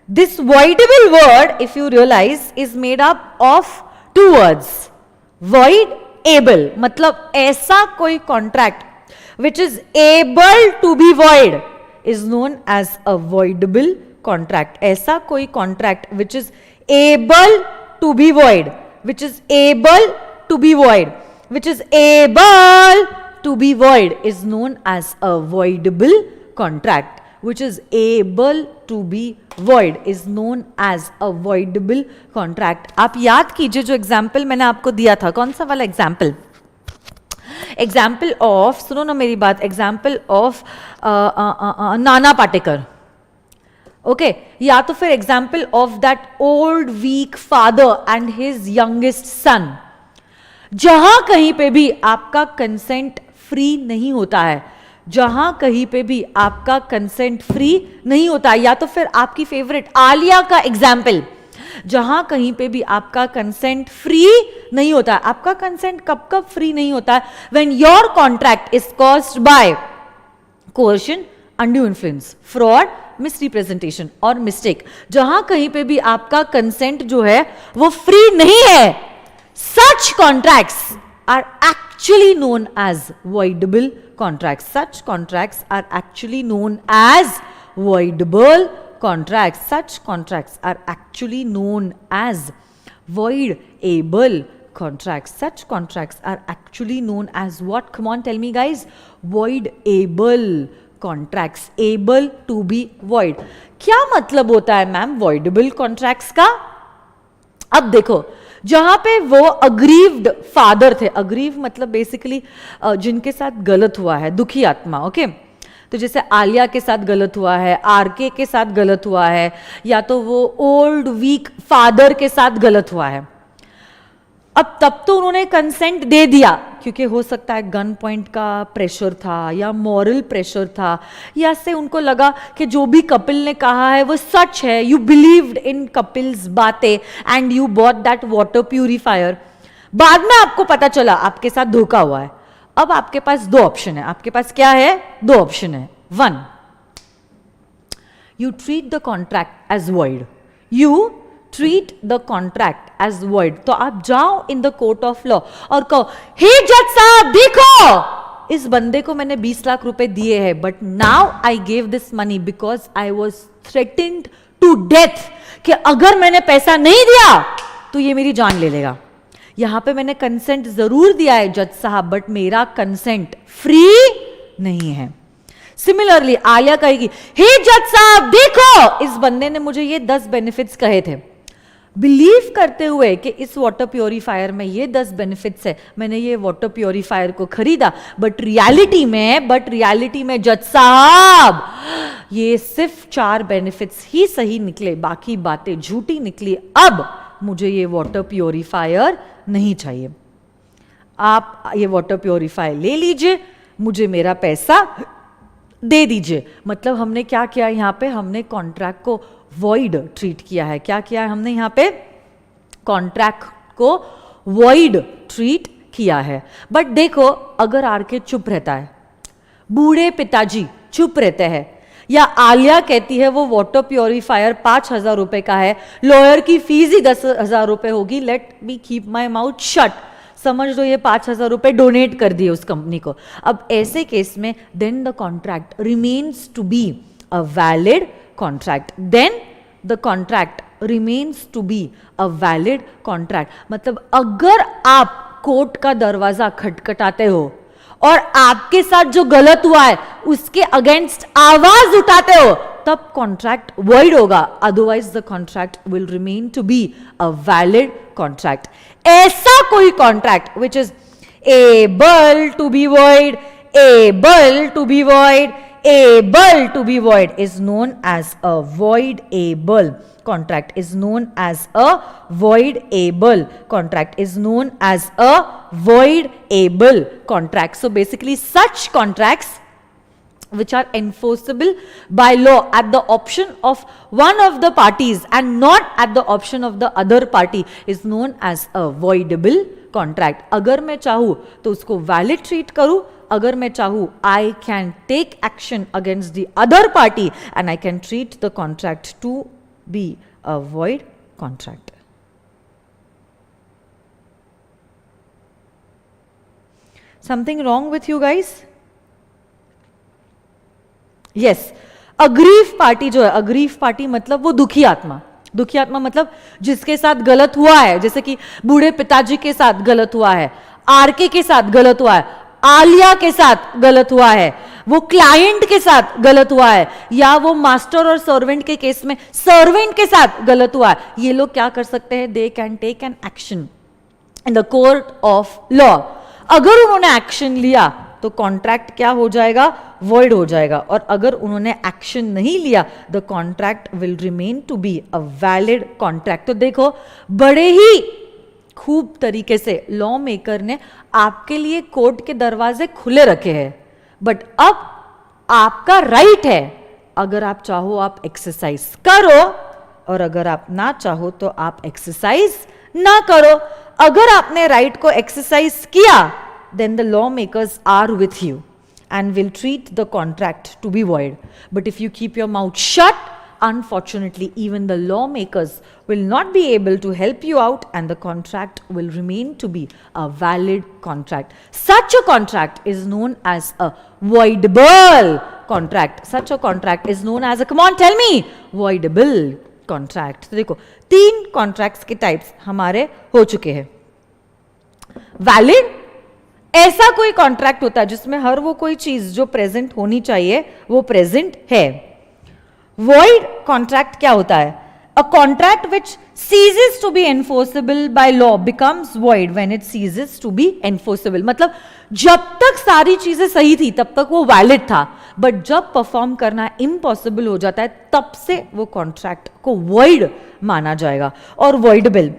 This voidable word, if you realize, is made up of two words. Voidable मतलब ऐसा कोई contract which is able to be void is known as a voidable contract. ऐसा कोई contract which is able to be void, which is able to be void, which is able to be void is known as a voidable contract. Which is able to be void is known as a voidable contract. आप याद कीजिए जो example मैंने आपको दिया था, कौन सा वाला एग्जाम्पल? एग्जाम्पल ऑफ, सुनो ना मेरी बात, example of Nana Patekar. Okay, या तो फिर example of that old weak father and his youngest son. जहां कहीं पे भी आपका कंसेंट फ्री नहीं होता है, जहां कहीं पे भी आपका कंसेंट फ्री नहीं होता है, या तो फिर आपकी फेवरेट आलिया का एग्जाम्पल, जहां कहीं पे भी आपका कंसेंट फ्री नहीं होता है. आपका कंसेंट कब कब फ्री नहीं होता है? When your contract is caused by coercion, undue influence, fraud, misrepresentation और मिस्टेक. जहां कहीं पे भी आपका कंसेंट जो है वो फ्री नहीं है, such contracts are actually known as voidable contracts. Such contracts are actually known as voidable contracts. Such contracts are actually known as voidable contracts. Such contracts are actually known as what? Come on, tell me guys. Voidable contracts. Able to be void. क्या मतलब होता है ma'am voidable contracts का? अब देखो, जहां पे वो अग्रीव्ड फादर थे, अग्रीव मतलब बेसिकली जिनके साथ गलत हुआ है, दुखी आत्मा. ओके, तो जैसे आलिया के साथ गलत हुआ है, आरके के साथ गलत हुआ है, या तो वो ओल्ड वीक फादर के साथ गलत हुआ है. अब तब तो उन्होंने कंसेंट दे दिया, क्योंकि हो सकता है गन पॉइंट का प्रेशर था या मॉरल प्रेशर था, या से उनको लगा कि जो भी कपिल ने कहा है वो सच है. यू बिलीव्ड इन कपिल्स बातें and you bought that water purifier. बाद में आपको पता चला आपके साथ धोखा हुआ है. अब आपके पास दो ऑप्शन है. आपके पास क्या है? दो ऑप्शन है. One, you treat the contract as void. You treat the contract as void. तो आप जाओ in the court of law और कहो, हे जज साहब देखो, इस बंदे को मैंने 20 लाख रुपए दिए हैं, but now I gave this money because I was threatened to death, कि अगर मैंने पैसा नहीं दिया तो ये मेरी जान ले लेगा. यहां पे मैंने कंसेंट जरूर दिया है जज साहब, बट मेरा कंसेंट फ्री नहीं है. सिमिलरली आलिया कहेगी, हे जज साहब देखो, इस बंदे ने मुझे ये 10 बेनिफिट्स कहे थे, बिलीव करते हुए कि इस वाटर प्योरीफायर में ये 10 बेनिफिट्स है, मैंने ये वाटर प्योरीफायर को खरीदा, बट रियलिटी में जज साहब ये सिर्फ 4 बेनिफिट्स ही सही निकले, बाकी बातें झूठी निकली. अब मुझे ये वाटर प्योरीफायर नहीं चाहिए, आप ये वाटर प्योरीफायर ले लीजिए, मुझे मेरा पैसा दे दीजिए. मतलब हमने क्या किया यहाँ पे? हमने कॉन्ट्रैक्ट को वॉइड ट्रीट किया है. क्या किया है हमने यहाँ पे? कॉन्ट्रैक्ट को वॉइड ट्रीट किया है. बट देखो, अगर आरके चुप रहता है, बूढ़े पिताजी चुप रहते हैं, या आलिया कहती है वो वाटर प्योरीफायर 5,000 रुपए का है, लॉयर की फीस ही 10,000 रुपए होगी, let me keep my mouth shut, समझ लो ये 5,000 रुपए डोनेट कर दिए उस कंपनी को. अब ऐसे केस में then the contract remains to be a valid contract. Then the contract remains to be a valid contract. मतलब अगर आप कोर्ट का दरवाजा खटखटाते हो और आपके साथ जो गलत हुआ है उसके अगेंस्ट आवाज उठाते हो, तब कॉन्ट्रैक्ट वॉइड होगा. Otherwise the contract will remain to be a valid contract. ऐसा कोई contract which is able to be void, able to be void is known as a voidable contract. Is known as a voidable contract. Is known as a voidable contract. So basically such contracts which are enforceable by law at the option of one of the parties and not at the option of the other party is known as a voidable contract. अगर मैं चाहूँ तो उसको valid treat करूँ, अगर मैं चाहूँ I can take action against the other party and I can treat the contract to be a void contract. Something wrong with you guys? Yes, aggrieved party जो है, अग्रीव पार्टी मतलब वो दुखी आत्मा. दुखी आत्मा मतलब जिसके साथ गलत हुआ है, जैसे कि बूढ़े पिताजी के साथ गलत हुआ है, आरके के साथ गलत हुआ है, आलिया के साथ गलत हुआ है, वो क्लाइंट के साथ गलत हुआ है, या वो मास्टर और सर्वेंट के केस में सर्वेंट के साथ गलत हुआ है. ये लोग क्या कर सकते हैं? They can take an action in the court of law. अगर उन्होंने एक्शन लिया तो कॉन्ट्रैक्ट क्या हो जाएगा? वॉइड हो जाएगा. और अगर उन्होंने एक्शन नहीं लिया the contract will remain to be a valid contract. तो देखो, बड़े ही खूब तरीके से लॉ मेकर ने आपके लिए कोर्ट के दरवाजे खुले रखे हैं, बट अब आपका राइट है. अगर आप चाहो आप एक्सरसाइज करो, और अगर आप ना चाहो तो आप एक्सरसाइज ना करो. अगर आपने राइट को एक्सरसाइज किया, then the lawmakers are with you and will treat the contract to be void. But if you keep your mouth shut, unfortunately, even the lawmakers will not be able to help you out and the contract will remain to be a valid contract. Such a contract is known as a voidable contract. Such a contract is known as a, come on, tell me, voidable contract. तो देखो, 3 contracts के types हमारे हो चुके हैं. Valid, ऐसा कोई contract होता है जिसमें हर वो कोई चीज जो प्रेजेंट होनी चाहिए वो प्रेजेंट है. वॉइड कॉन्ट्रैक्ट क्या होता है? A contract which ceases to be enforceable by law becomes void when it ceases to be enforceable. मतलब जब तक सारी चीजें सही थी तब तक वो वैलिड था, बट जब परफॉर्म करना इम्पॉसिबल हो जाता है तब से वो कॉन्ट्रैक्ट को वॉइड माना जाएगा. और voidable,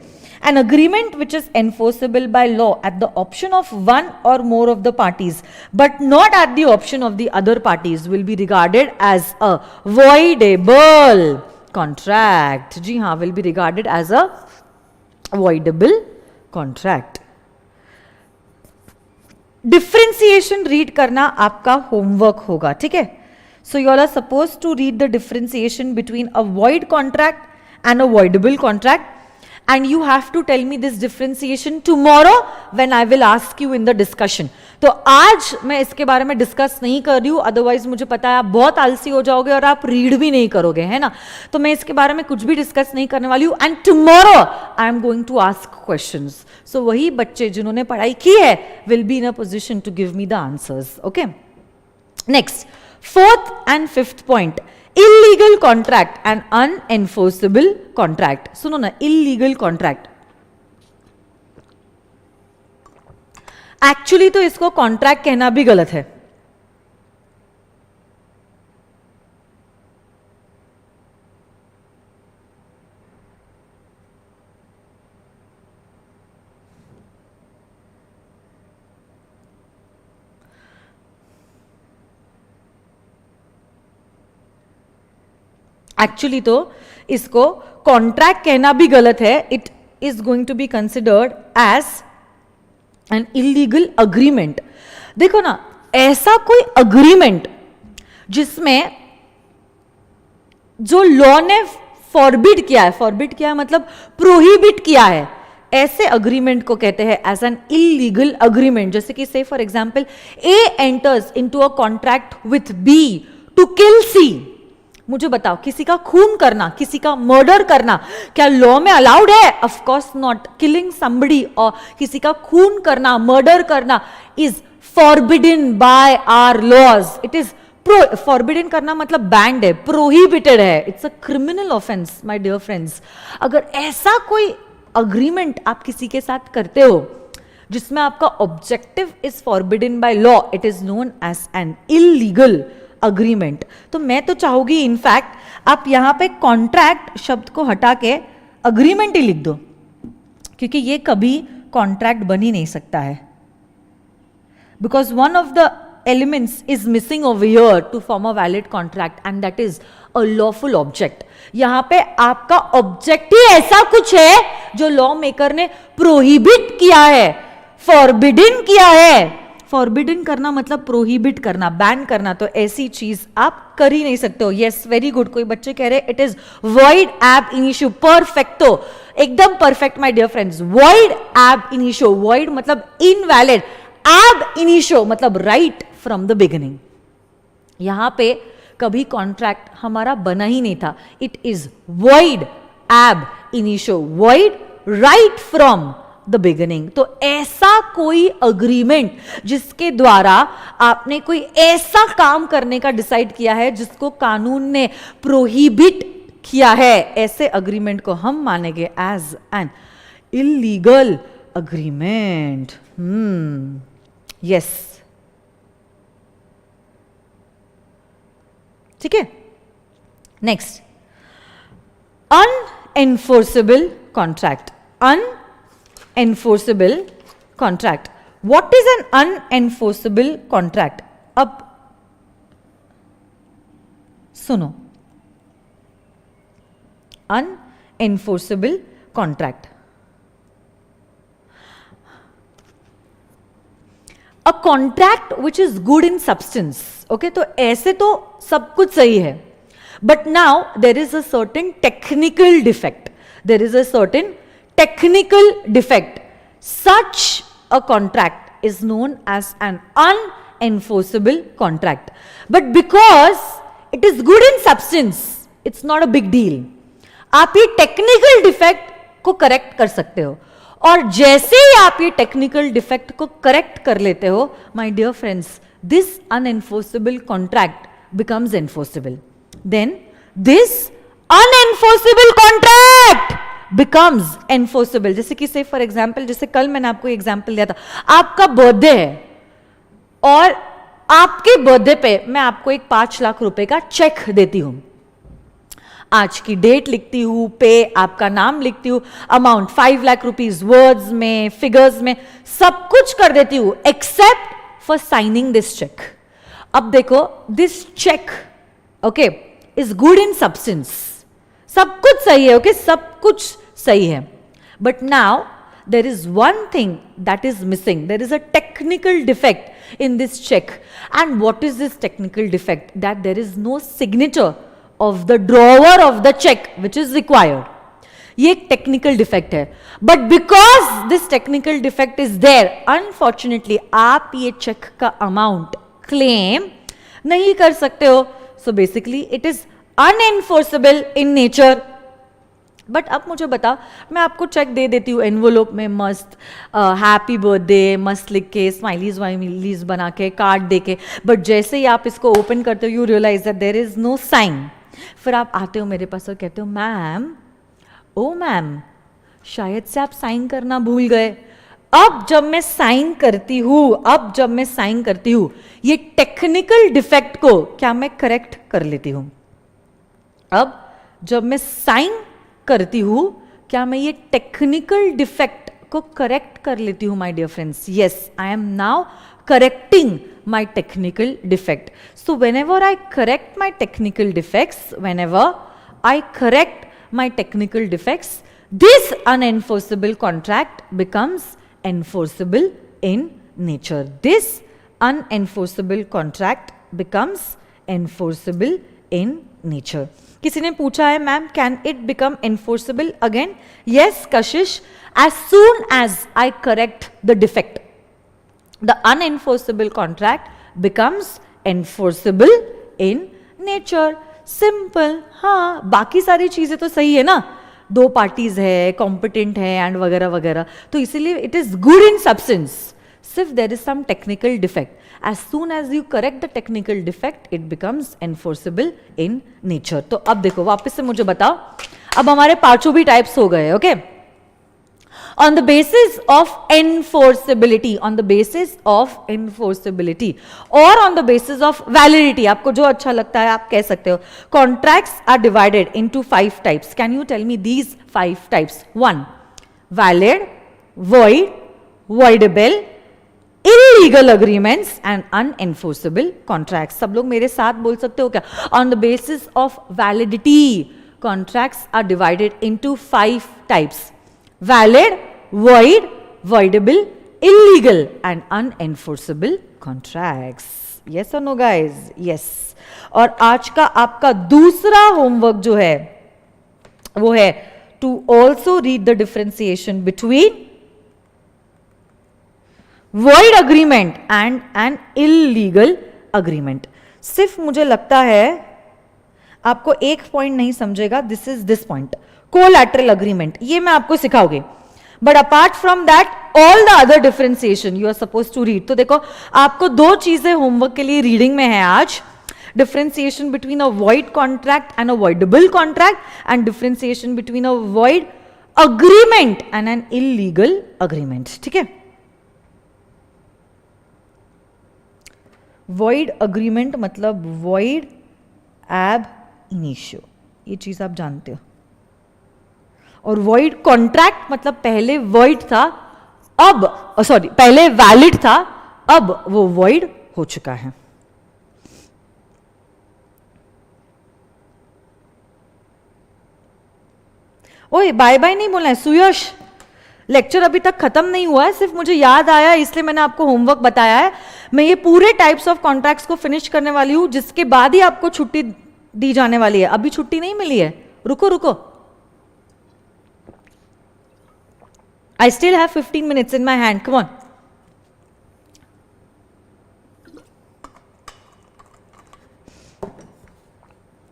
an agreement which is enforceable by law at the option of one or more of the parties but not at the option of the other parties will be regarded as a voidable contract. जी हाँ, will be regarded as a voidable contract. Differentiation read करना आपका homework होगा, ठीक है? So you all are supposed to read the differentiation between a void contract and a voidable contract. And you have to tell me this differentiation tomorrow when I will ask you in the discussion. तो आज मैं इसके बारे में discuss नहीं कर रही हूँ, अदरवाइज मुझे पता है आप बहुत आलसी हो जाओगे और आप रीड भी नहीं करोगे, है ना? तो मैं इसके बारे में कुछ भी डिस्कस नहीं करने वाली हूँ. And tomorrow I am going to ask questions. So वही बच्चे जिन्होंने पढ़ाई की है will be in a position to give me the answers. Okay, next, 4th and 5th point, illegal contract and unenforceable contract. सुनो ना, illegal contract, एक्चुअली तो इसको कॉन्ट्रैक्ट कहना भी गलत है. एक्चुअली तो इसको कॉन्ट्रैक्ट कहना भी गलत है. It is going to be considered as an illegal agreement. देखो ना, ऐसा कोई अग्रीमेंट जिसमें जो लॉ ने फॉरबिड किया है मतलब प्रोहिबिट किया है, ऐसे अग्रीमेंट को कहते हैं एज एन इलीगल अग्रीमेंट. जैसे कि से for example A enters into a contract with B to kill C. मुझे बताओ, किसी का खून करना, किसी का मर्डर करना क्या लॉ में अलाउड है? Of course not. Killing somebody और किसी का खून करना, मर्डर करना is forbidden by our laws. It is forbidden करना मतलब बैंड है, प्रोहिबिटेड है. It's a criminal offence my dear friends. अगर ऐसा कोई अग्रीमेंट आप किसी के साथ करते हो जिसमें आपका objective is forbidden by law, it is known as an illegal agreement. तो मैं तो चाहूंगी इनफैक्ट आप यहां पे कॉन्ट्रैक्ट शब्द को हटा के अग्रीमेंट ही लिख दो, क्योंकि ये कभी कॉन्ट्रैक्ट बन ही नहीं सकता है. Because one of the elements is missing over here to form a valid contract, and that is a lawful object. यहां पे आपका ऑब्जेक्ट ही ऐसा कुछ है जो लॉ मेकर ने प्रोहिबिट किया है, फॉरबिडन किया है. फॉरबिडन करना मतलब प्रोहिबिट करना, बैन करना. तो ऐसी चीज आप कर ही नहीं सकते हो. Yes, very good. कोई बच्चे कह रहे it is void ab initio. Perfecto, एकदम perfect my dear friends. Void ab initio. Void मतलब इनवैलिड, एब इनिशियो मतलब राइट फ्रॉम द बिगिनिंग. यहां पे कभी कॉन्ट्रैक्ट हमारा बना ही नहीं था. It is void ab initio, void right from the beginning. तो ऐसा कोई अग्रीमेंट जिसके द्वारा आपने कोई ऐसा काम करने का डिसाइड किया है जिसको कानून ने प्रोहिबिट किया है, ऐसे अग्रीमेंट को हम मानेंगे as an illegal agreement. Yes, ठीक है. Next, unenforceable contract. Unenforceable contract. What is an unenforceable contract? अब सुनो, unenforceable contract. A contract which is good in substance. Okay, तो ऐसे तो सब कुछ सही है, but now there is a certain technical defect. There is a certain technical defect. Such a contract is known as an unenforceable contract. But because it is good in substance, it's not a big deal. आप ये technical defect को correct कर सकते हो, और जैसे ही आप ये technical defect को correct कर लेते हो, my dear friends, this unenforceable contract becomes enforceable. Then this unenforceable contract becomes enforceable. जैसे कि से फॉर एग्जाम्पल, जैसे कल मैंने आपको एग्जाम्पल दिया था, आपका बर्थडे है और आपके बर्थडे पे मैं आपको एक 5 लाख रुपए का चेक देती हूं. आज की डेट लिखती हूं, पे आपका नाम लिखती हूं, अमाउंट 5 लाख रुपीज वर्ड्स में, फिगर्स में, सब कुछ कर देती हूं except for signing this cheque. अब देखो, this cheque okay is good in substance. सब कुछ सही है. ओके, सब कुछ सही है. But now there is one thing that is missing. There is a technical defect in this cheque. And what is this technical defect? That there is no signature of the drawer of the cheque which is required. ये एक technical defect है. But because this technical defect is there, unfortunately आप ये check का amount claim नहीं कर सकते हो. So basically it is unenforceable in nature. But अब मुझे बताओ, मैं आपको चेक दे देती हूँ एनवोलोप में मस्त, हैप्पी बर्थडे मस्त लिख के, स्माइलीज वाइलीज बना के, कार्ड दे के, बट जैसे ही आप इसको ओपन करते हो you realise that there is no sign. फिर आप आते हो मेरे पास और कहते हो मैम, ओ मैम, शायद से आप साइन करना भूल गए. अब जब मैं साइन करती हूँ, ये टेक्निकल डिफेक्ट को क्या मैं करेक्ट कर लेती हूँ? अब जब मैं साइन करती हूं, क्या मैं ये टेक्निकल डिफेक्ट को करेक्ट कर लेती हूं my dear friends? Yes, I am now correcting my technical defect. So whenever I correct my technical defects, this unenforceable contract becomes enforceable in nature. This unenforceable contract becomes enforceable in nature. किसी ने पूछा है ma'am, can it become enforceable again? Yes Kashish, as soon as I correct the defect, the unenforceable contract becomes enforceable in nature. Simple. हाँ, बाकी सारी चीजें तो सही है ना, 2 पार्टीज है, कॉम्पिटेंट है एंड वगैरह वगैरह, तो इसीलिए it is good in substance. सिर्फ there is some technical defect. As soon as you correct the technical defect, it becomes enforceable in nature. तो अब देखो, वापस से मुझे बताओ, अब हमारे पांचों भी टाइप्स हो गए. Okay, on the basis of enforceability or on the basis of validity, आपको जो अच्छा लगता है आप कह सकते हो. Contracts are divided into 5 types. Can you tell me these 5 types? 1, valid, void, voidable, illegal agreements and unenforceable contracts. सब लोग मेरे साथ बोल सकते हो क्या? On the basis of validity contracts are divided into 5 types: valid, void, voidable, illegal and unenforceable contracts. Yes or no guys? Yes. और आज का आपका दूसरा होमवर्क जो है वो है to also read the differentiation between void agreement and an illegal agreement. सिर्फ मुझे लगता है आपको एक पॉइंट नहीं समझेगा, this is this point, collateral agreement, ये मैं आपको सिखाऊंगी, but apart from that all the other differentiation you are suppose to read. तो देखो आपको 2 चीजें होमवर्क के लिए रीडिंग में है आज: differentiation between a void contract and a voidable contract and differentiation between a void agreement and N illegal agreement. ठीक है, वॉइड अग्रीमेंट मतलब वॉइड एब इनिशियो, ये चीज आप जानते हो, और वॉइड कॉन्ट्रैक्ट मतलब पहले वॉइड था, अब सॉरी पहले वैलिड था, अब वो वॉइड हो चुका है। ओए बाय बाय नहीं बोलना है सुयश, लेक्चर अभी तक खत्म नहीं हुआ है, सिर्फ मुझे याद आया इसलिए मैंने आपको होमवर्क बताया है। मैं ये पूरे टाइप्स ऑफ कॉन्ट्रैक्ट्स को फिनिश करने वाली हूं, जिसके बाद ही आपको छुट्टी दी जाने वाली है। अभी छुट्टी नहीं मिली है, रुको रुको, I still have 15 minutes in my hand. Come on.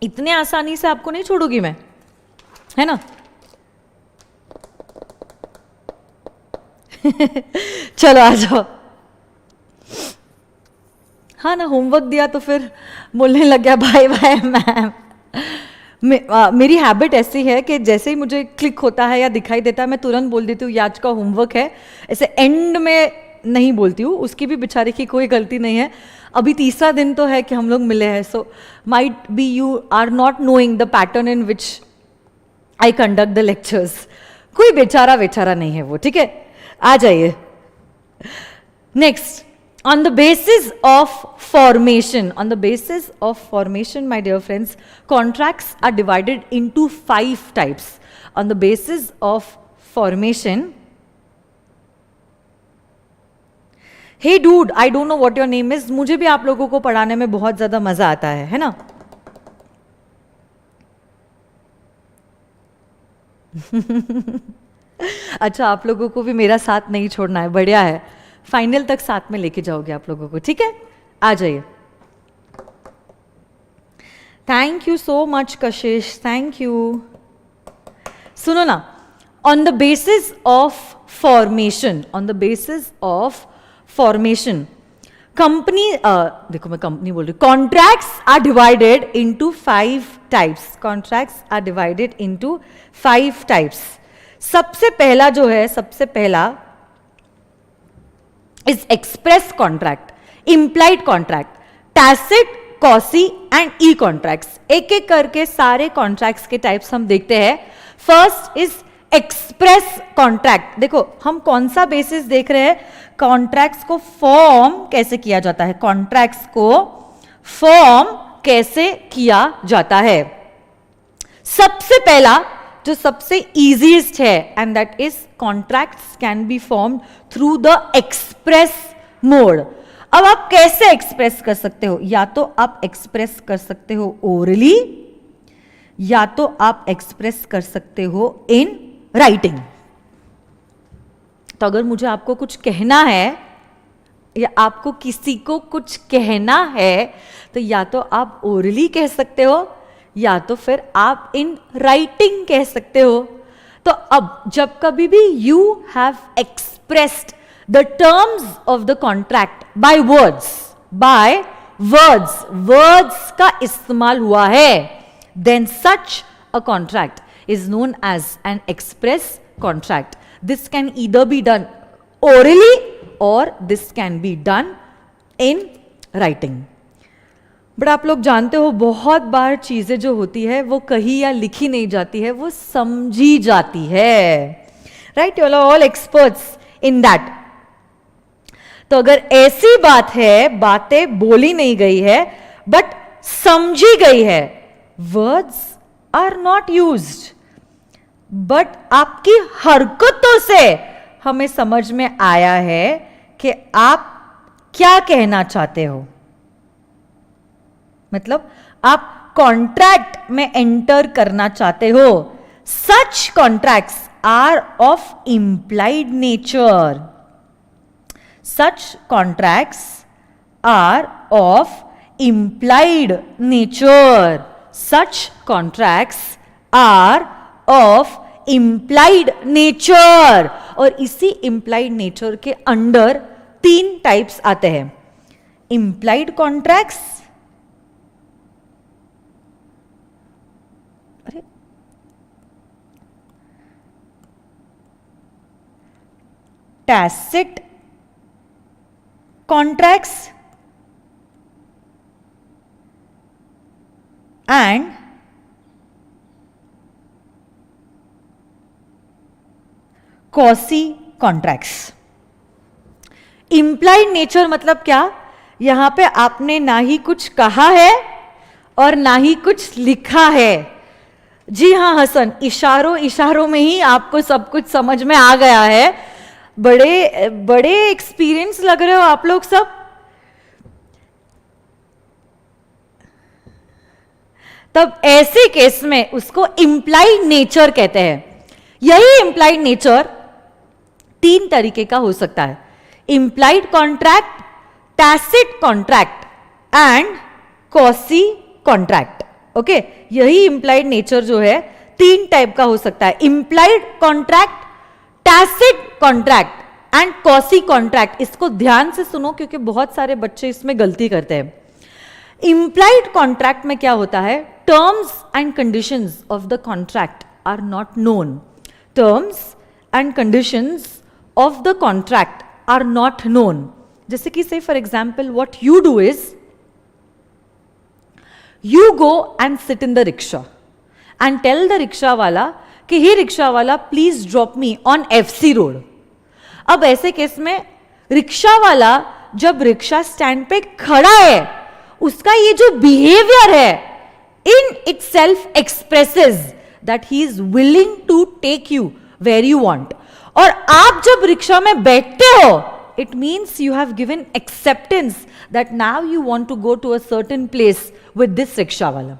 इतने आसानी से आपको नहीं छोड़ूंगी मैं, है ना? चलो आ जाओ। हाँ ना, होमवर्क दिया तो फिर बोलने लग गया बाय बाय मैम। मेरी हैबिट ऐसी है कि जैसे ही मुझे क्लिक होता है या दिखाई देता है मैं तुरंत बोल देती हूँ ये आज का होमवर्क है, ऐसे एंड में नहीं बोलती हूँ। उसकी भी बेचारे की कोई गलती नहीं है, अभी तीसरा दिन तो है कि हम लोग मिले हैं, so might be you are not knowing the pattern in which I conduct the lectures. कोई बेचारा नहीं है वो, ठीक है? आ जाइए। Next, on the basis of formation, my dear friends, contracts are divided into 5 types. On the basis of formation, hey dude, I don't know what your name is, मुझे भी आप लोगों को पढ़ाने में बहुत ज्यादा मजा आता है ना? अच्छा, आप लोगों को भी मेरा साथ नहीं छोड़ना है, बढ़िया है, फाइनल तक साथ में लेके जाओगे आप लोगों को, ठीक है? आ जाइए। Thank you so much Kashish, thank you. सुनो ना, on the basis of formation company, देखो मैं कंपनी बोल रही हूं, contracts are divided into 5 types. सबसे पहला जो है, is express contract, implied contract, tacit, quasi and e contracts। एक एक करके सारे कॉन्ट्रैक्ट्स के टाइप्स हम देखते हैं। First is express contract. देखो हम कौन सा बेसिस देख रहे हैं, कॉन्ट्रैक्ट्स को फॉर्म कैसे किया जाता है, सबसे पहला जो सबसे इजीएस्ट है, and that is contracts can be formed through the express mode. अब आप कैसे एक्सप्रेस कर सकते हो? या तो आप एक्सप्रेस कर सकते हो ओरली, या तो आप एक्सप्रेस कर सकते हो इन राइटिंग। तो अगर मुझे आपको कुछ कहना है या आपको किसी को कुछ कहना है तो या तो आप ओरली कह सकते हो या तो फिर आप इन राइटिंग कह सकते हो। तो अब जब कभी भी you have expressed the terms of the contract by words का इस्तेमाल हुआ है, then such a contract is known as an express contract. This can either be done orally or this can be done in writing। But आप लोग जानते हो बहुत बार चीजें जो होती है वो कही या लिखी नहीं जाती है, वो समझी जाती है, right? You are all experts in that. तो अगर ऐसी बात है, बातें बोली नहीं गई है बट समझी गई है, words are not used, but आपकी हरकतों से हमें समझ में आया है कि आप क्या कहना चाहते हो. मतलब आप कॉन्ट्रैक्ट में एंटर करना चाहते हो. Such contracts are of implied nature. Such contracts are of implied nature. Such contracts are of implied nature. और इसी implied nature के अंडर 3 टाइप्स आते हैं. implied contracts, tacit contracts and quasi contracts. implied nature मतलब क्या? यहां पे आपने ना ही कुछ कहा है और ना ही कुछ लिखा है. जी हां हसन, इशारों इशारों में ही आपको सब कुछ समझ में आ गया है. बड़े बड़े एक्सपीरियंस लग रहे हो आप लोग सब. तब ऐसे केस में उसको इंप्लाइड नेचर कहते हैं. यही इंप्लाइड नेचर 3 तरीके का हो सकता है. Implied contract, tacit contract and quasi contract. Okay, यही इंप्लाइड नेचर जो है 3 टाइप का हो सकता है. Implied contract, tacit contract and quasi contract. इसको ध्यान से सुनो क्योंकि बहुत सारे बच्चे इसमें गलती करते हैं. इंप्लाइड कॉन्ट्रैक्ट में क्या होता है? Terms and conditions of the contract are not known. Terms and conditions of the contract are not known. जैसे कि से for example what you do is you go and sit in the rickshaw and tell the rickshaw वाला कि हे rickshaw वाला please drop me on FC road. अब ऐसे case में rickshaw वाला जब रिक्शा स्टैंड पे खड़ा है, उसका ये जो बिहेवियर है in itself expresses that he is willing to take you where you want. और आप जब रिक्शा में बैठते हो, it means you have given acceptance that now you want to go to a certain place with this rickshaw wala.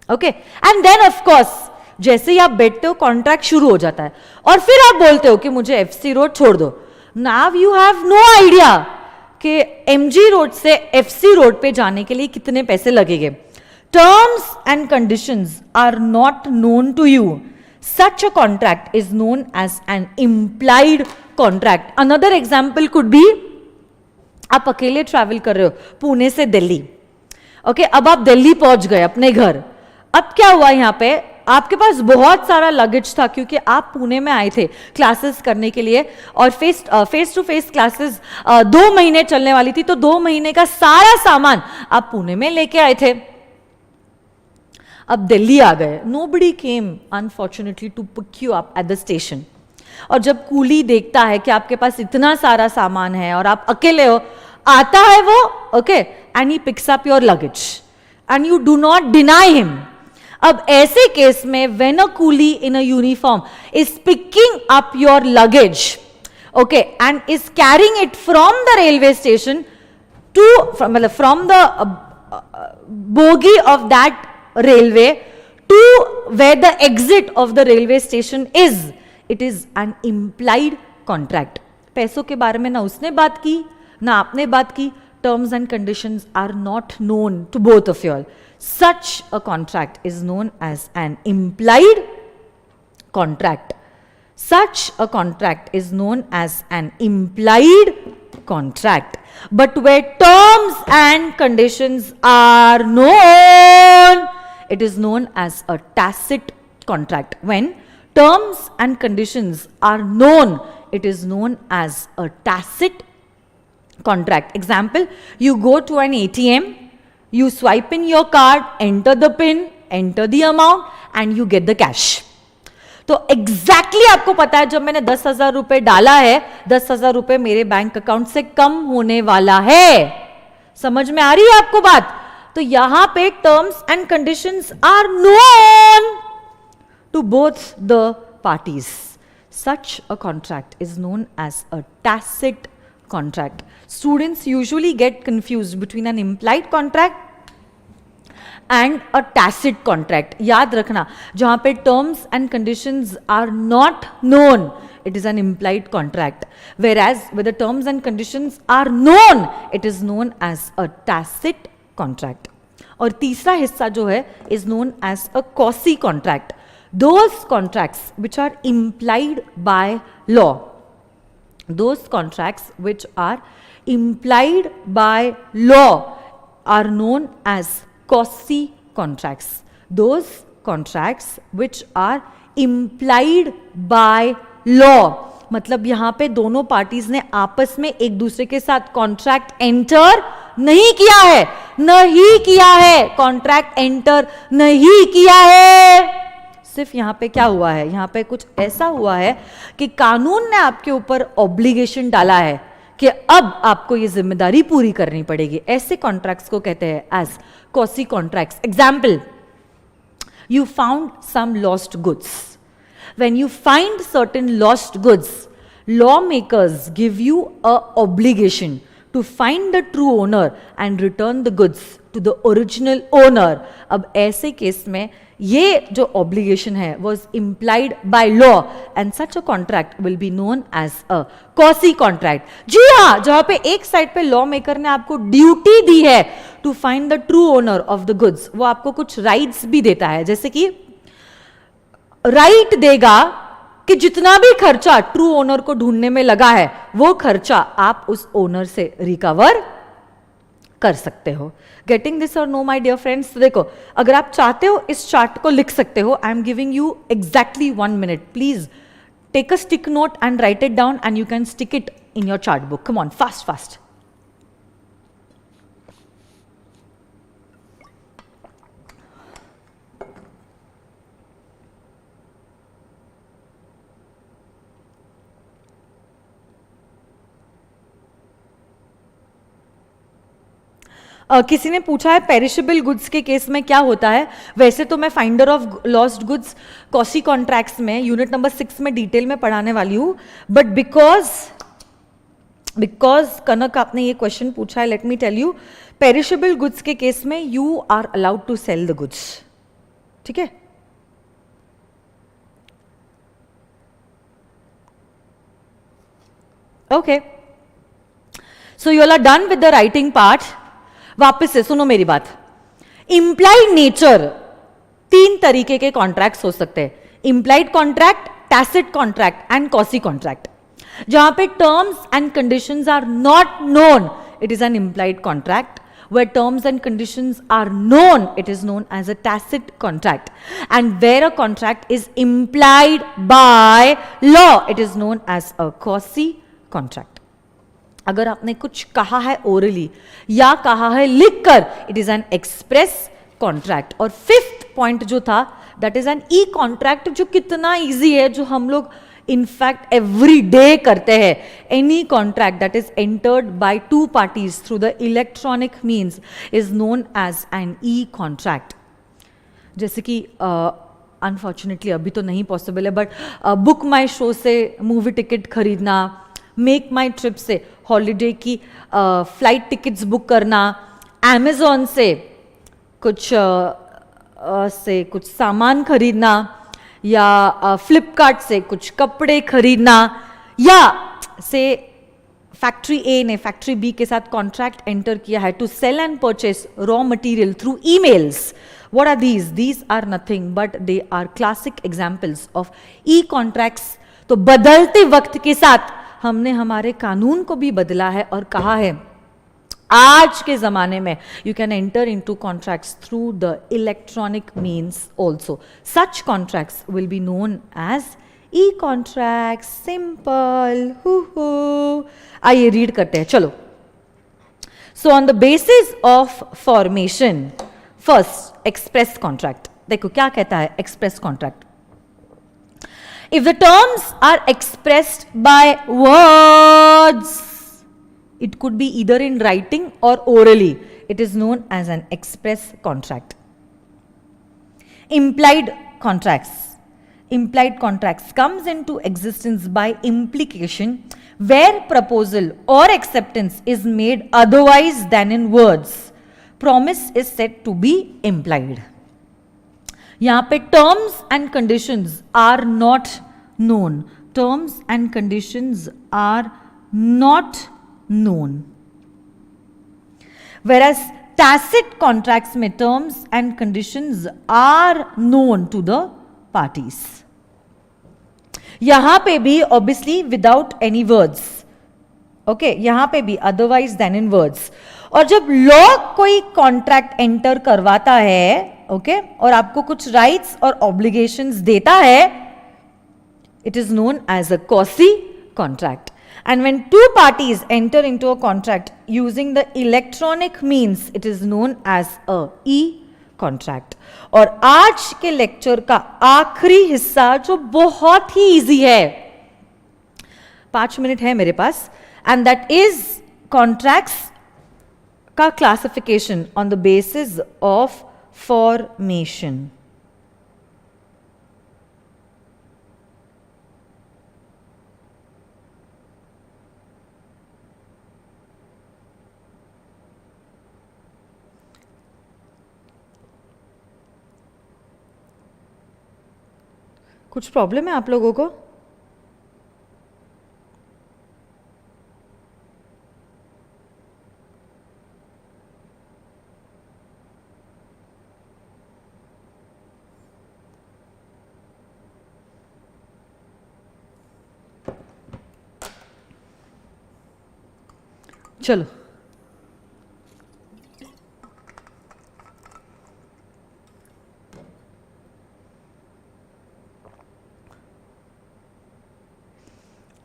Okay, and then of course जैसे ही आप बैठते हो कॉन्ट्रैक्ट शुरू हो जाता है और फिर आप बोलते हो कि मुझे FC रोड छोड़ दो. Now you have no idea कि MG रोड से FC रोड पे जाने के लिए कितने पैसे लगेंगे. Terms and conditions are not known to you. Such a contract is known as an implied contract. Another example could be, आप अकेले ट्रैवल कर रहे हो पुणे से दिल्ली. ओके, अब आप दिल्ली पहुंच गए अपने घर. अब क्या हुआ, यहाँ पे आपके पास बहुत सारा लगेज था क्योंकि आप पुणे में आए थे क्लासेस करने के लिए और फेस टू फेस क्लासेस 2 महीने चलने वाली थी. तो 2 महीने का सारा सामान आप पुणे में लेके आए थे. अब दिल्ली आ गए. Nobody came unfortunately to pick you up at the station. और जब कूली देखता है कि आपके पास इतना सारा सामान है और आप अकेले हो, आता है वो, okay, and he picks up your luggage and you do not deny him. अब ऐसे केस में when a coolie in a uniform is picking up your luggage, okay, and is carrying it from the railway station to, मतलब from the bogie of that railway to where the exit of the railway station is, it is an implied contract. पैसों के बारे में ना उसने बात की ना आपने बात की. Terms and conditions are not known to both of you all. Such a contract is known as an implied contract. Such a contract is known as an implied contract. But where terms and conditions are known, it is known as a tacit contract. When terms and conditions are known, it is known as a tacit contract. Example, you go to an ATM, you swipe in your card, enter the PIN, enter the amount and you get the cash. तो exactly आपको पता है जब मैंने 10,000 रुपए डाला है 10,000 रुपए मेरे बैंक अकाउंट से कम होने वाला है। समझ में आ रही है आपको बात? तो यहां पे terms and conditions are known to both the parties. Such a contract is known as a tacit contract. Students usually get confused between an implied contract and a tacit contract. याद रखना, जहां पे terms and conditions are not known, it is an implied contract, whereas with the terms and conditions are known, it is known as a tacit contract. और तीसरा हिस्सा जो है is known as a quasi contract. Those contracts which are implied by law, those contracts which are implied by law are known as quasi contracts. Those contracts which are implied by law, मतलब यहां पे दोनों parties ने आपस में एक दूसरे के साथ कॉन्ट्रैक्ट एंटर नहीं किया है, नहीं किया है, कॉन्ट्रैक्ट एंटर नहीं किया है। सिर्फ यहां पे क्या हुआ है, यहां पे कुछ ऐसा हुआ है कि कानून ने आपके ऊपर ऑब्लिगेशन डाला है कि अब आपको ये जिम्मेदारी पूरी करनी पड़ेगी। ऐसे कॉन्ट्रैक्ट्स को कहते हैं as quasi contracts. Example, you found some lost goods. When you find certain lost goods, lawmakers give you a obligation to find the true owner and return the goods to the original owner. अब ऐसे case में ये जो obligation है was implied by law and such a contract will be known as a quasi contract. जी हाँ, जहां पे एक साइड पे lawmaker ने आपको ड्यूटी दी है to find the true owner of the goods, वो आपको कुछ rights भी देता है, जैसे कि राइट देगा कि जितना भी खर्चा ट्रू ओनर को ढूंढने में लगा है वो खर्चा आप उस ओनर से रिकवर कर सकते हो। गेटिंग दिस और नो माय डियर फ्रेंड्स? देखो, अगर आप चाहते हो इस चार्ट को लिख सकते हो। I am giving you exactly 1 minute. Please take a stick note and write it down and you can stick it in your chart book. Come on, fast fast. किसी ने पूछा है पेरिशेबल गुड्स के case में क्या होता है। वैसे तो मैं finder of lost goods quasi contracts में यूनिट नंबर 6 में डिटेल में पढ़ाने वाली हूं, बट बिकॉज कनक आपने ये क्वेश्चन पूछा है, let me tell you, perishable goods के केस में you are allowed to sell the goods. ठीक है, okay, so you are done with the writing part. वापस से सुनो मेरी बात। इंप्लाइड नेचर, 3 तरीके के कॉन्ट्रैक्ट्स हो सकते हैं, implied contract, tacit contract and quasi contract. जहां पे terms and conditions are not known, it is an implied contract. where terms and conditions are known, it is known as a tacit contract. And where a contract is implied by law, it is known as a quasi contract. अगर आपने कुछ कहा है orally या कहा है लिखकर, it is an express contract. और 5th पॉइंट जो था, that is an E contract, जो कितना इजी है, जो हम लोग इनफैक्ट एवरी डे करते हैं। Any contract that is entered by 2 parties through the electronic means is known as an E contract. जैसे कि अनफॉर्चुनेटली अभी तो नहीं पॉसिबल है, बट बुक माई शो से मूवी टिकट खरीदना, मेक माई ट्रिप से हॉलीडे की फ्लाइट टिकट्स बुक करना, अमेजोन से कुछ सामान खरीदना, या फ्लिपकार्ट से कुछ कपड़े खरीदना, या से फैक्ट्री ए ने फैक्ट्री बी के साथ कॉन्ट्रैक्ट एंटर किया है to sell and purchase raw material through emails. What are these? These are nothing but they are classic examples of e-contracts. तो बदलते वक्त के साथ हमने हमारे कानून को भी बदला है और कहा है आज के जमाने में you can enter into contracts through the electronic means also. Such contracts will be known as E contract. Simple. आइए रीड करते हैं, चलो। So on the basis of formation, first express contract. देखो क्या कहता है express contract. If the terms are expressed by words, it could be either in writing or orally. It is known as an express contract. Implied contracts. Implied contracts comes into existence by implication where proposal or acceptance is made otherwise than in words. Promise is said to be implied. यहाँ पे terms and conditions are not known. Terms and conditions are not known. Whereas tacit contracts में terms and conditions are known to the parties. यहाँ पे भी obviously without any words. Okay, यहाँ पे भी otherwise than in words. और जब law कोई कॉन्ट्रैक्ट एंटर करवाता है ओके और आपको कुछ राइट्स और ऑब्लिगेशंस देता है, it is known as a quasi contract. And when two parties enter into a contract using the electronic means, it is known as a E contract. और आज के लेक्चर का आखिरी हिस्सा जो बहुत ही इजी है, 5 मिनट है मेरे पास, एंड दैट इज कॉन्ट्रैक्ट्स का classification on the basis of formation. कुछ प्रॉब्लम है आप लोगों को? चलो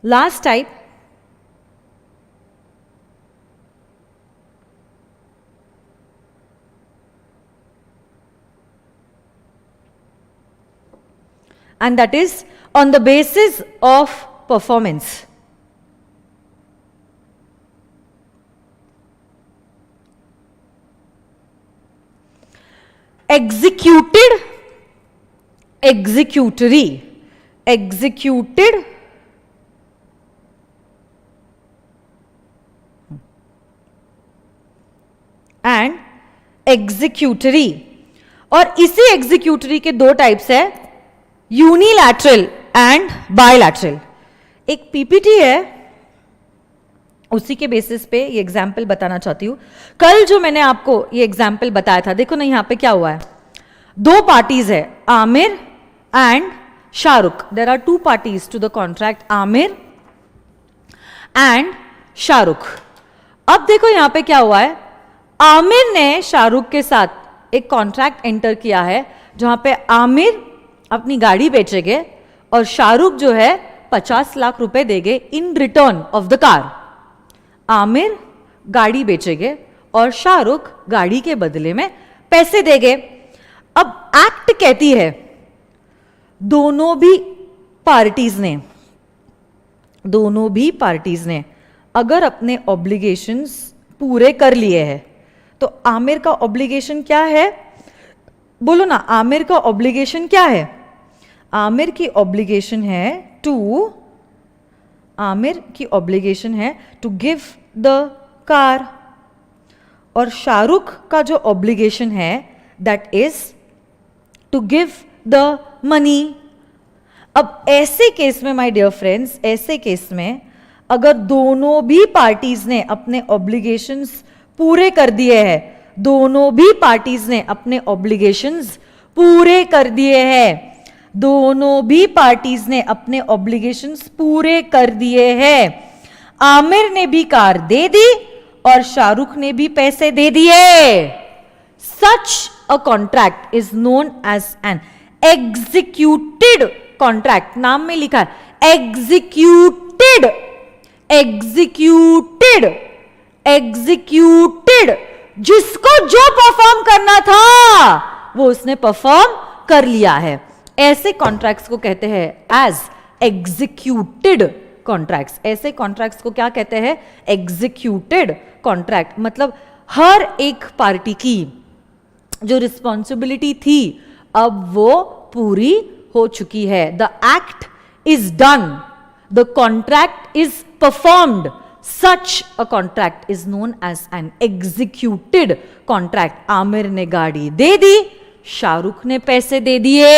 last type, and that is on the basis of performance. Executed, executory, executed, and executory. और इसी executory के दो टाइप्स है, यूनिलैटरल एंड बायलैटरल. एक पीपीटी है, उसी के बेसिस पे ये एग्जाम्पल बताना चाहती हूं. कल जो मैंने आपको ये एग्जाम्पल बताया था, देखो ना यहां पे क्या हुआ है. दो पार्टीज है, Aamir and Shahrukh. There are two parties to the contract, Aamir and Shahrukh. अब देखो यहां पे क्या हुआ है, आमिर ने शाहरुख के साथ एक कॉन्ट्रैक्ट एंटर किया है जहां पे आमिर अपनी गाड़ी बेचेंगे और शाहरुख जो है 50 लाख रुपए देंगे in return of the car. Aamir गाड़ी बेचेंगे और शाहरुख गाड़ी के बदले में पैसे देंगे. अब एक्ट कहती है दोनों भी पार्टीज ने अगर अपने ऑब्लिगेशंस पूरे कर लिए हैं, तो आमिर का ऑब्लिगेशन क्या है? बोलो ना, आमिर का ऑब्लिगेशन क्या है? आमिर की ऑब्लिगेशन है टू गिव द कार. और शाहरुख का जो ऑब्लिगेशन है that is to give the money. अब ऐसे केस में माय डियर फ्रेंड्स, ऐसे केस में अगर दोनों भी पार्टीज ने अपने ऑब्लिगेशंस पूरे कर दिए हैं, दोनों भी पार्टीज ने अपने ऑब्लिगेशंस पूरे कर दिए हैं, दोनों भी पार्टीज ने अपने ऑब्लिगेशंस पूरे कर दिए हैं. आमिर ने भी कार दे दी और शाहरुख ने भी पैसे दे दिए. Such a contract is known as an executed contract. नाम में लिखा है एग्जीक्यूटेड, एग्जीक्यूटेड, एग्जीक्यूटेड. जिसको जो परफॉर्म करना था वो उसने परफॉर्म कर लिया है. ऐसे कॉन्ट्रैक्ट्स को कहते हैं एज एग्जीक्यूटेड कॉन्ट्रैक्ट्स। ऐसे कॉन्ट्रैक्ट्स को क्या कहते हैं? Executed contract. मतलब हर एक पार्टी की जो रिस्पॉन्सिबिलिटी थी अब वो पूरी हो चुकी है। The act is done, the contract is performed, such a contract is known as an executed contract. Aamir ने गाड़ी दे दी, शाहरुख ने पैसे दे दिए,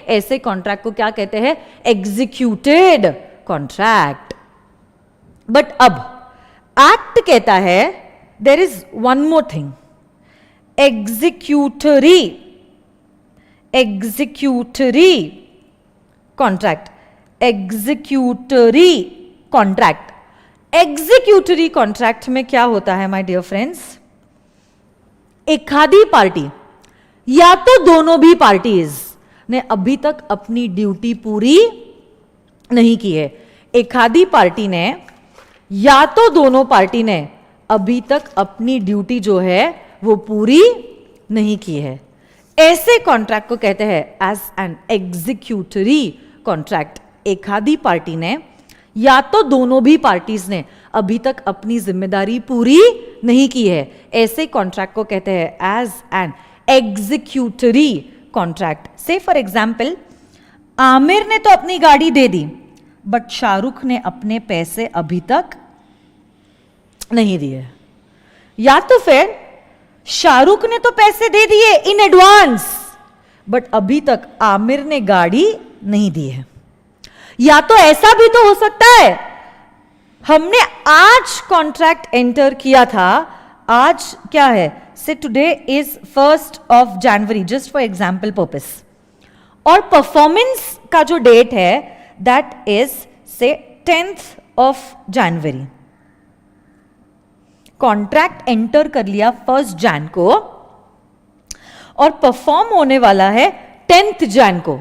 ऐसे कॉन्ट्रैक्ट को क्या कहते हैं? Executed contract. बट अब एक्ट कहता है there is one more thing, executory contract. Executory contract, executory contract में क्या होता है माय डियर फ्रेंड्स? एक आधी पार्टी या तो दोनों भी पार्टीज ने अभी तक अपनी ड्यूटी पूरी नहीं की है। एक आधी पार्टी ने या तो दोनों पार्टी ने अभी तक अपनी ड्यूटी जो है वो पूरी नहीं की है। ऐसे कॉन्ट्रैक्ट को कहते हैं एज एन एग्जीक्यूटरी कॉन्ट्रैक्ट। एक आधी पार्टी ने या तो दोनों भी पार्टीज ने अभी तक अपनी जिम्मेदारी पूरी नहीं की है, ऐसे कॉन्ट्रैक्ट को कहते हैं एज एन एग्जीक्यूटरी कॉन्ट्रैक्ट। से फॉर एग्जाम्पल, आमिर ने तो अपनी गाड़ी दे दी बट शाहरुख ने अपने पैसे अभी तक नहीं दिए। या तो फिर शाहरुख ने तो पैसे दे दिए इन एडवांस बट अभी तक आमिर ने गाड़ी नहीं दी है। या तो ऐसा भी तो हो सकता है हमने आज कॉन्ट्रैक्ट एंटर किया था, आज क्या है? से today is 1st of January, just for example purpose, और परफॉर्मेंस का जो डेट है दैट इज से 10th of January। Contract enter कर लिया 1st Jan को और परफॉर्म होने वाला है 10th Jan को।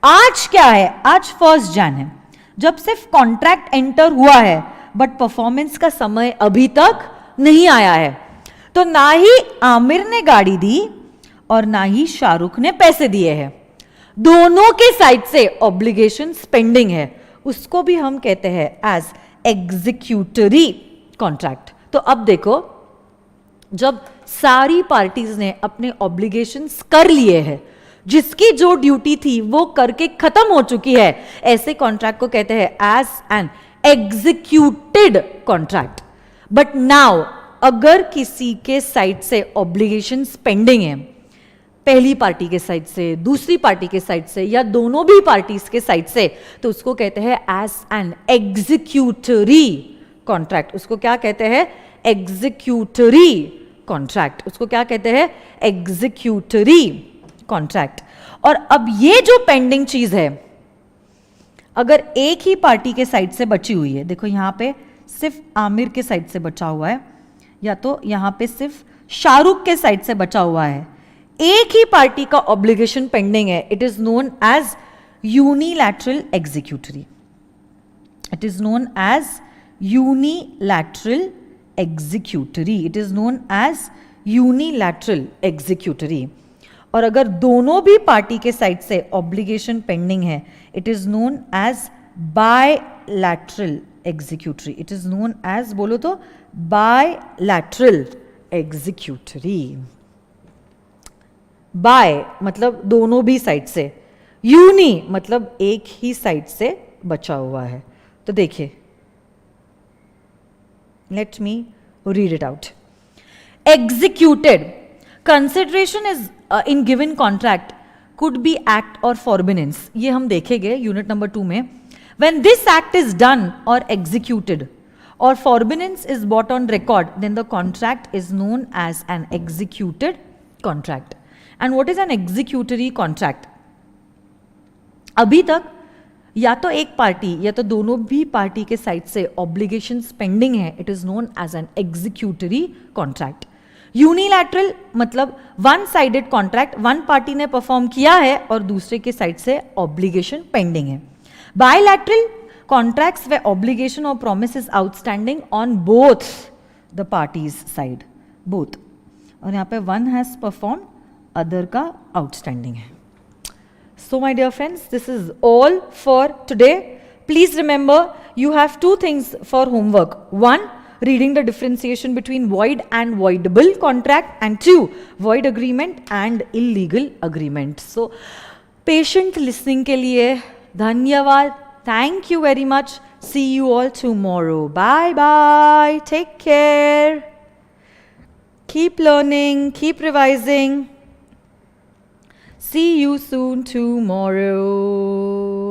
आज क्या है? आज 1st Jan है। जब सिर्फ कॉन्ट्रैक्ट एंटर हुआ है बट परफॉर्मेंस का समय अभी तक नहीं आया है, तो ना ही आमिर ने गाड़ी दी और ना ही शाहरुख ने पैसे दिए हैं। दोनों के साइड से ऑब्लिगेशन पेंडिंग है, उसको भी हम कहते हैं एज एग्जीक्यूटरी कॉन्ट्रैक्ट। तो अब देखो, जब सारी पार्टीज ने अपने ऑब्लिगेशंस कर लिए हैं, जिसकी जो ड्यूटी थी वो करके खत्म हो चुकी है, ऐसे कॉन्ट्रैक्ट को कहते हैं as an executed contract. But now अगर किसी के साइड से ऑब्लिगेशंस पेंडिंग है, पहली पार्टी के साइड से, दूसरी पार्टी के साइड से या दोनों भी पार्टीज के साइड से, तो उसको कहते हैं एज एन एग्जीक्यूटरी कॉन्ट्रैक्ट। उसको क्या कहते हैं? Executory contract. उसको क्या कहते हैं? Executory contract. और अब ये जो पेंडिंग चीज है, अगर एक ही पार्टी के साइड से बची हुई है, देखो यहां पे सिर्फ आमिर के साइड से बचा हुआ है या तो यहां पे सिर्फ शाहरुख के साइड से बचा हुआ है, एक ही पार्टी का ऑब्लिगेशन पेंडिंग है, it is known as unilateral executory. It is known as unilateral executory. It is known as unilateral executory. और अगर दोनों भी पार्टी के साइड से ऑब्लिगेशन पेंडिंग है, it is known as bilateral executory. It is known as, बोलो तो, bilateral executory. Bye मतलब दोनों भी साइड से, यूनी मतलब एक ही साइड से बचा हुआ है। तो देखिए, let me read it out. Executed consideration is in given contract could be act और फॉरबिनेंस। ये हम देखेंगे यूनिट नंबर 2 में। When this act is done or executed or forbearance is brought on record, then the contract is known as an executed contract. And what is an executory contract? अभी तक या तो एक पार्टी या तो दोनों भी पार्टी के साइड से ऑब्लिगेशंस पेंडिंग है, it is known as an executory contract. Unilateral मतलब one sided contract, one party ने परफॉर्म किया है और दूसरे के साइड से ऑब्लिगेशन पेंडिंग है। Bilateral contracts where obligation or promise is outstanding on both the parties side, both. और यहाँ पे one has performed, other का outstanding है। So, my dear friends, this is all for today. Please remember, you have two things for homework. One, reading the differentiation between void and voidable contract, and two, void agreement and illegal agreement. So, patient listening के लिए धन्यवाद. Thank you very much. See you all tomorrow. Bye bye. Take care. Keep learning, keep revising. See you soon tomorrow.